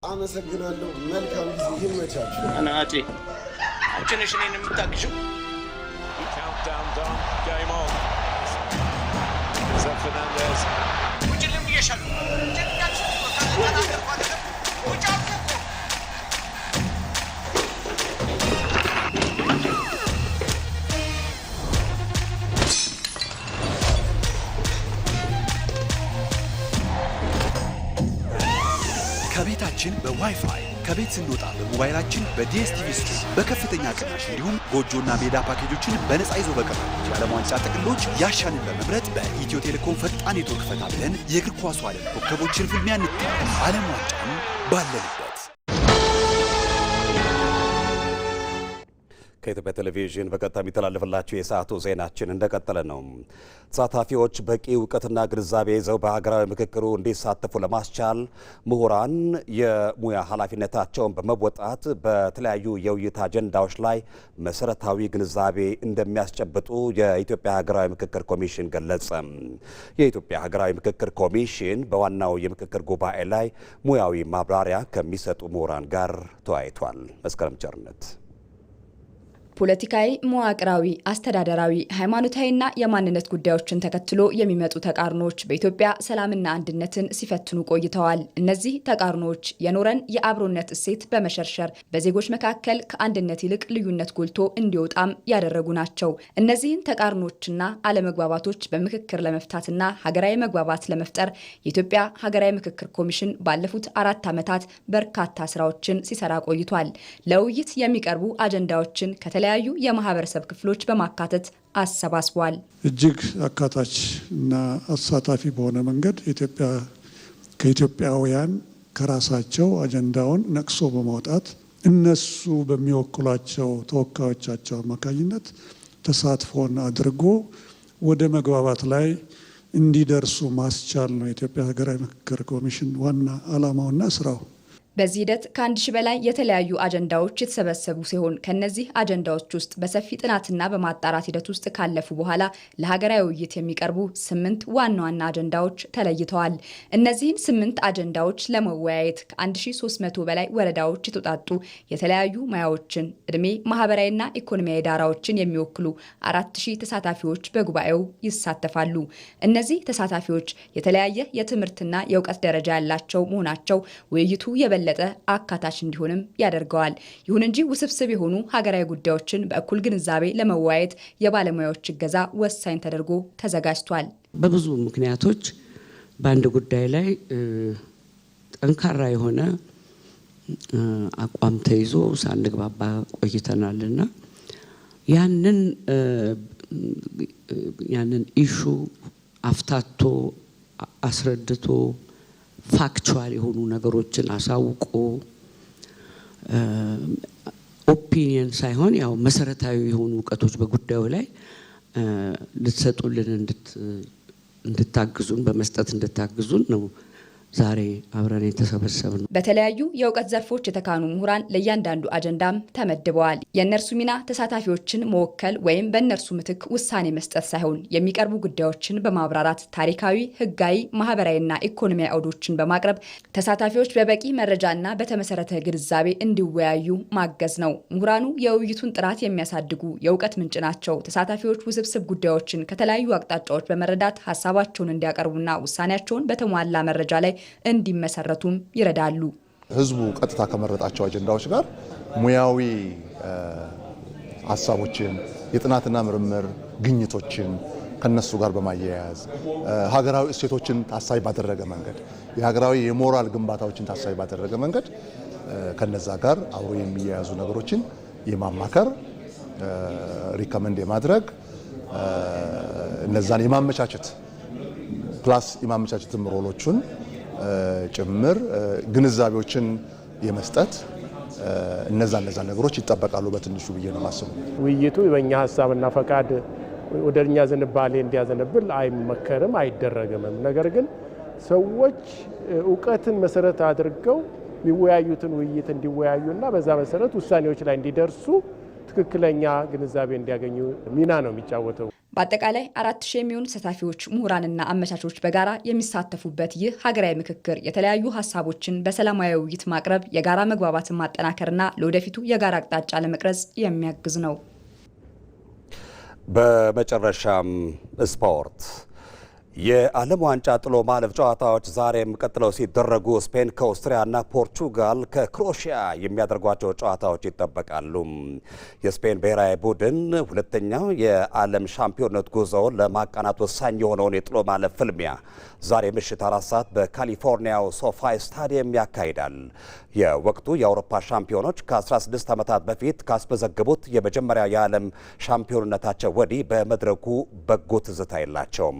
አመሰግናለሁ። መልካም ጊዜ ይመቻችሁ። አናጪ አንቺ ነሽ እኔን የምታግዢው። Fernandez. ከቤታችን በዋይፋይ ከቤት ስንወጣ በሞባይላችን በዲኤስቲቪ ስትሪም በከፍተኛ ቅናሽ እንዲሁም ጎጆና ሜዳ ፓኬጆችን በነፃ ይዞ በቀረቡ የዓለም ዋንጫ ጥቅሎች ያሻንን በመምረጥ በኢትዮ ቴሌኮም ፈጣን ኔትወርክ ፈታ ብለን የእግር ኳሱ ዓለም ኮከቦችን ፍልሚያ እንታለን። ዓለም ዋንጫን ባለንበት። ከኢትዮጵያ ቴሌቪዥን በቀጥታ የሚተላለፍላችሁ የሰዓቱ ዜናችን እንደቀጠለ ነው። ተሳታፊዎች በቂ እውቀትና ግንዛቤ ይዘው በሀገራዊ ምክክሩ እንዲሳተፉ ለማስቻል ምሁራን የሙያ ኃላፊነታቸውን በመወጣት በተለያዩ የውይይት አጀንዳዎች ላይ መሰረታዊ ግንዛቤ እንደሚያስጨብጡ የኢትዮጵያ ሀገራዊ ምክክር ኮሚሽን ገለጸ። የኢትዮጵያ ሀገራዊ ምክክር ኮሚሽን በዋናው የምክክር ጉባኤ ላይ ሙያዊ ማብራሪያ ከሚሰጡ ምሁራን ጋር ተወያይቷል። መስከረም ቸርነት ፖለቲካዊ፣ መዋቅራዊ፣ አስተዳደራዊ፣ ሃይማኖታዊና የማንነት ጉዳዮችን ተከትሎ የሚመጡ ተቃርኖዎች በኢትዮጵያ ሰላምና አንድነትን ሲፈትኑ ቆይተዋል። እነዚህ ተቃርኖዎች የኖረን የአብሮነት እሴት በመሸርሸር በዜጎች መካከል ከአንድነት ይልቅ ልዩነት ጎልቶ እንዲወጣም ያደረጉ ናቸው። እነዚህን ተቃርኖዎችና አለመግባባቶች በምክክር ለመፍታትና ሀገራዊ መግባባት ለመፍጠር የኢትዮጵያ ሀገራዊ ምክክር ኮሚሽን ባለፉት 4 ዓመታት በርካታ ስራዎችን ሲሰራ ቆይቷል። ለውይይት የሚቀርቡ አጀንዳዎችን ከተለያዩ የማህበረሰብ ክፍሎች በማካተት አሰባስቧል። እጅግ አካታች እና አሳታፊ በሆነ መንገድ ከኢትዮጵያውያን ከራሳቸው አጀንዳውን ነቅሶ በማውጣት እነሱ በሚወክሏቸው ተወካዮቻቸው አማካኝነት ተሳትፎን አድርጎ ወደ መግባባት ላይ እንዲደርሱ ማስቻል ነው የኢትዮጵያ ሀገራዊ ምክክር ኮሚሽን ዋና ዓላማውና ስራው። በዚህ ሂደት ከ1000 በላይ የተለያዩ አጀንዳዎች የተሰበሰቡ ሲሆን ከነዚህ አጀንዳዎች ውስጥ በሰፊ ጥናትና በማጣራት ሂደት ውስጥ ካለፉ በኋላ ለሀገራዊ ውይይት የሚቀርቡ 8 ዋና ዋና አጀንዳዎች ተለይተዋል። እነዚህን 8 አጀንዳዎች ለመወያየት ከ1300 በላይ ወረዳዎች የተውጣጡ የተለያዩ ሙያዎችን፣ እድሜ፣ ማህበራዊና ኢኮኖሚያዊ ዳራዎችን የሚወክሉ 4000 ተሳታፊዎች በጉባኤው ይሳተፋሉ። እነዚህ ተሳታፊዎች የተለያየ የትምህርትና የእውቀት ደረጃ ያላቸው መሆናቸው ውይይቱ የበለጠ አካታች እንዲሆንም ያደርገዋል። ይሁን እንጂ ውስብስብ የሆኑ ሀገራዊ ጉዳዮችን በእኩል ግንዛቤ ለመወያየት የባለሙያዎች እገዛ ወሳኝ ተደርጎ ተዘጋጅቷል። በብዙ ምክንያቶች በአንድ ጉዳይ ላይ ጠንካራ የሆነ አቋም ተይዞ ሳንግባባ ቆይተናልና ያንን ኢሹ አፍታቶ አስረድቶ ፋክቹዋል የሆኑ ነገሮችን አሳውቆ ኦፒኒየን ሳይሆን ያው መሰረታዊ የሆኑ እውቀቶች በጉዳዩ ላይ ልትሰጡልን እንድታግዙን በመስጠት እንድታግዙን ነው ዛሬ አብረን የተሰበሰብነው። በተለያዩ የእውቀት ዘርፎች የተካኑ ምሁራን ለእያንዳንዱ አጀንዳም ተመድበዋል። የእነርሱ ሚና ተሳታፊዎችን መወከል ወይም በእነርሱ ምትክ ውሳኔ መስጠት ሳይሆን የሚቀርቡ ጉዳዮችን በማብራራት ታሪካዊ፣ ሕጋዊ፣ ማህበራዊና ኢኮኖሚያዊ አውዶችን በማቅረብ ተሳታፊዎች በበቂ መረጃና በተመሰረተ ግንዛቤ እንዲወያዩ ማገዝ ነው። ምሁራኑ የውይይቱን ጥራት የሚያሳድጉ የእውቀት ምንጭ ናቸው። ተሳታፊዎች ውስብስብ ጉዳዮችን ከተለያዩ አቅጣጫዎች በመረዳት ሀሳባቸውን እንዲያቀርቡና ውሳኔያቸውን በተሟላ መረጃ ላይ እንዲመሰረቱም ይረዳሉ። ህዝቡ ቀጥታ ከመረጣቸው አጀንዳዎች ጋር ሙያዊ ሀሳቦችን፣ የጥናትና ምርምር ግኝቶችን ከነሱ ጋር በማያያዝ ሀገራዊ እሴቶችን ታሳቢ ባደረገ መንገድ የሀገራዊ የሞራል ግንባታዎችን ታሳቢ ባደረገ መንገድ ከነዛ ጋር አብሮ የሚያያዙ ነገሮችን የማማከር ሪከመንድ የማድረግ እነዛን የማመቻቸት ፕላስ የማመቻቸትም ሮሎቹን ጭምር ግንዛቤዎችን የመስጠት እነዛ ነገሮች ይጠበቃሉ በትንሹ ብዬ ነው ማስበው። ውይይቱ በእኛ ሀሳብና ፈቃድ ወደኛ ዝንባሌ እንዲያዘነብል አይመከርም፣ አይደረግምም። ነገር ግን ሰዎች እውቀትን መሰረት አድርገው የሚወያዩትን ውይይት እንዲወያዩና በዛ መሰረት ውሳኔዎች ላይ እንዲደርሱ ትክክለኛ ግንዛቤ እንዲያገኙ ሚና ነው የሚጫወተው። በአጠቃላይ 4000 የሚሆኑ ተሳታፊዎች፣ ምሁራንና አመቻቾች በጋራ የሚሳተፉበት ይህ ሀገራዊ ምክክር የተለያዩ ሀሳቦችን በሰላማዊ ውይይት ማቅረብ፣ የጋራ መግባባትን ማጠናከርና ለወደፊቱ የጋራ አቅጣጫ ለመቅረጽ የሚያግዝ ነው። በመጨረሻም ስፖርት። የዓለም ዋንጫ ጥሎ ማለፍ ጨዋታዎች ዛሬም ቀጥለው ሲደረጉ ስፔን ከኦስትሪያና ፖርቹጋል ከክሮኤሺያ የሚያደርጓቸው ጨዋታዎች ይጠበቃሉ። የስፔን ብሔራዊ ቡድን ሁለተኛው የዓለም ሻምፒዮንነት ጉዞውን ለማቃናት ወሳኝ የሆነውን የጥሎ ማለፍ ፍልሚያ ዛሬ ምሽት 4 ሰዓት በካሊፎርኒያው ሶፋይ ስታዲየም ያካሂዳል። የወቅቱ የአውሮፓ ሻምፒዮኖች ከ16 ዓመታት በፊት ካስመዘገቡት የመጀመሪያ የዓለም ሻምፒዮንነታቸው ወዲህ በመድረኩ በጎ ትዝታ የላቸውም።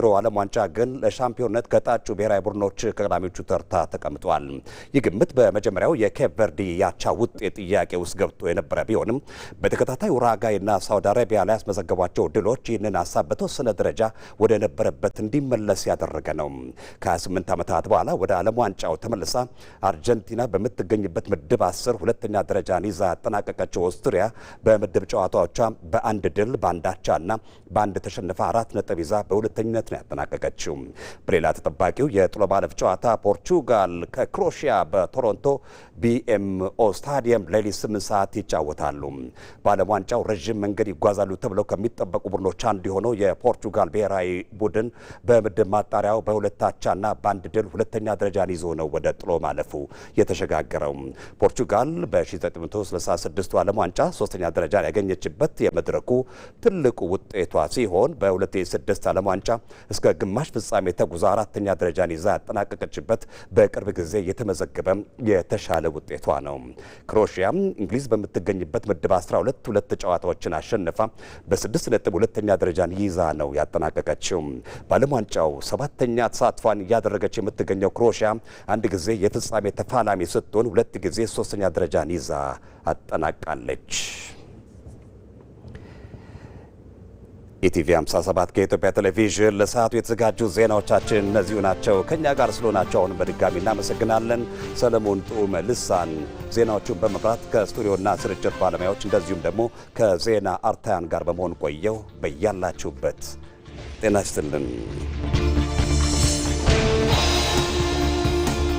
የዘንድሮ ዓለም ዋንጫ ግን ለሻምፒዮንነት ከታጩ ብሔራዊ ቡድኖች ከቀዳሚዎቹ ተርታ ተቀምጧል። ይህ ግምት በመጀመሪያው የኬፕ ቨርዲ ያቻ ውጤት ጥያቄ ውስጥ ገብቶ የነበረ ቢሆንም በተከታታይ ኡራጓይና ሳውዲ አረቢያ ላይ ያስመዘገቧቸው ድሎች ይህንን ሀሳብ በተወሰነ ደረጃ ወደ ነበረበት እንዲመለስ ያደረገ ነው። ከ28 ዓመታት በኋላ ወደ ዓለም ዋንጫው ተመልሳ አርጀንቲና በምትገኝበት ምድብ 10 ሁለተኛ ደረጃን ይዛ ያጠናቀቀችው ኦስትሪያ በምድብ ጨዋታዎቿ በአንድ ድል በአንድ አቻና በአንድ ተሸንፋ 4 ነጥብ ይዛ በሁለተኝነት ነው ያጠናቀቀችው። በሌላ ተጠባቂው የጥሎ ማለፍ ጨዋታ ፖርቹጋል ከክሮኤሺያ በቶሮንቶ ቢኤምኦ ስታዲየም ሌሊት 8 ሰዓት ይጫወታሉ። በዓለም ዋንጫው ረዥም መንገድ ይጓዛሉ ተብለው ከሚጠበቁ ቡድኖች አንዱ የሆነው የፖርቹጋል ብሔራዊ ቡድን በምድብ ማጣሪያው በሁለት አቻና በአንድ ድል ሁለተኛ ደረጃን ይዞ ነው ወደ ጥሎ ማለፉ የተሸጋገረው። ፖርቹጋል በ1966 ዓለም ዋንጫ ሶስተኛ ደረጃን ያገኘችበት የመድረኩ ትልቁ ውጤቷ ሲሆን በ2006 ዓለም ዋንጫ እስከ ግማሽ ፍጻሜ ተጉዛ አራተኛ ደረጃን ይዛ ያጠናቀቀችበት በቅርብ ጊዜ የተመዘገበ የተሻለ ውጤቷ ነው። ክሮኤሺያ እንግሊዝ በምትገኝበት ምድብ 12 ሁለት ጨዋታዎችን አሸንፋ በ6 ነጥብ ሁለተኛ ደረጃን ይዛ ነው ያጠናቀቀችው። በዓለም ዋንጫው ሰባተኛ ተሳትፏን እያደረገች የምትገኘው ክሮኤሺያ አንድ ጊዜ የፍጻሜ ተፋላሚ ስትሆን ሁለት ጊዜ ሶስተኛ ደረጃን ይዛ አጠናቃለች። ኢቲቪ 57 ከኢትዮጵያ ቴሌቪዥን ለሰዓቱ የተዘጋጁ ዜናዎቻችን እነዚሁ ናቸው። ከኛ ጋር ስለሆናቸው አሁን በድጋሚ እናመሰግናለን። ሰለሞን ጡመ ልሳን ዜናዎቹን በመምራት ከስቱዲዮና ስርጭት ባለሙያዎች እንደዚሁም ደግሞ ከዜና አርታያን ጋር በመሆን ቆየው። በያላችሁበት ጤና ይስጥልን።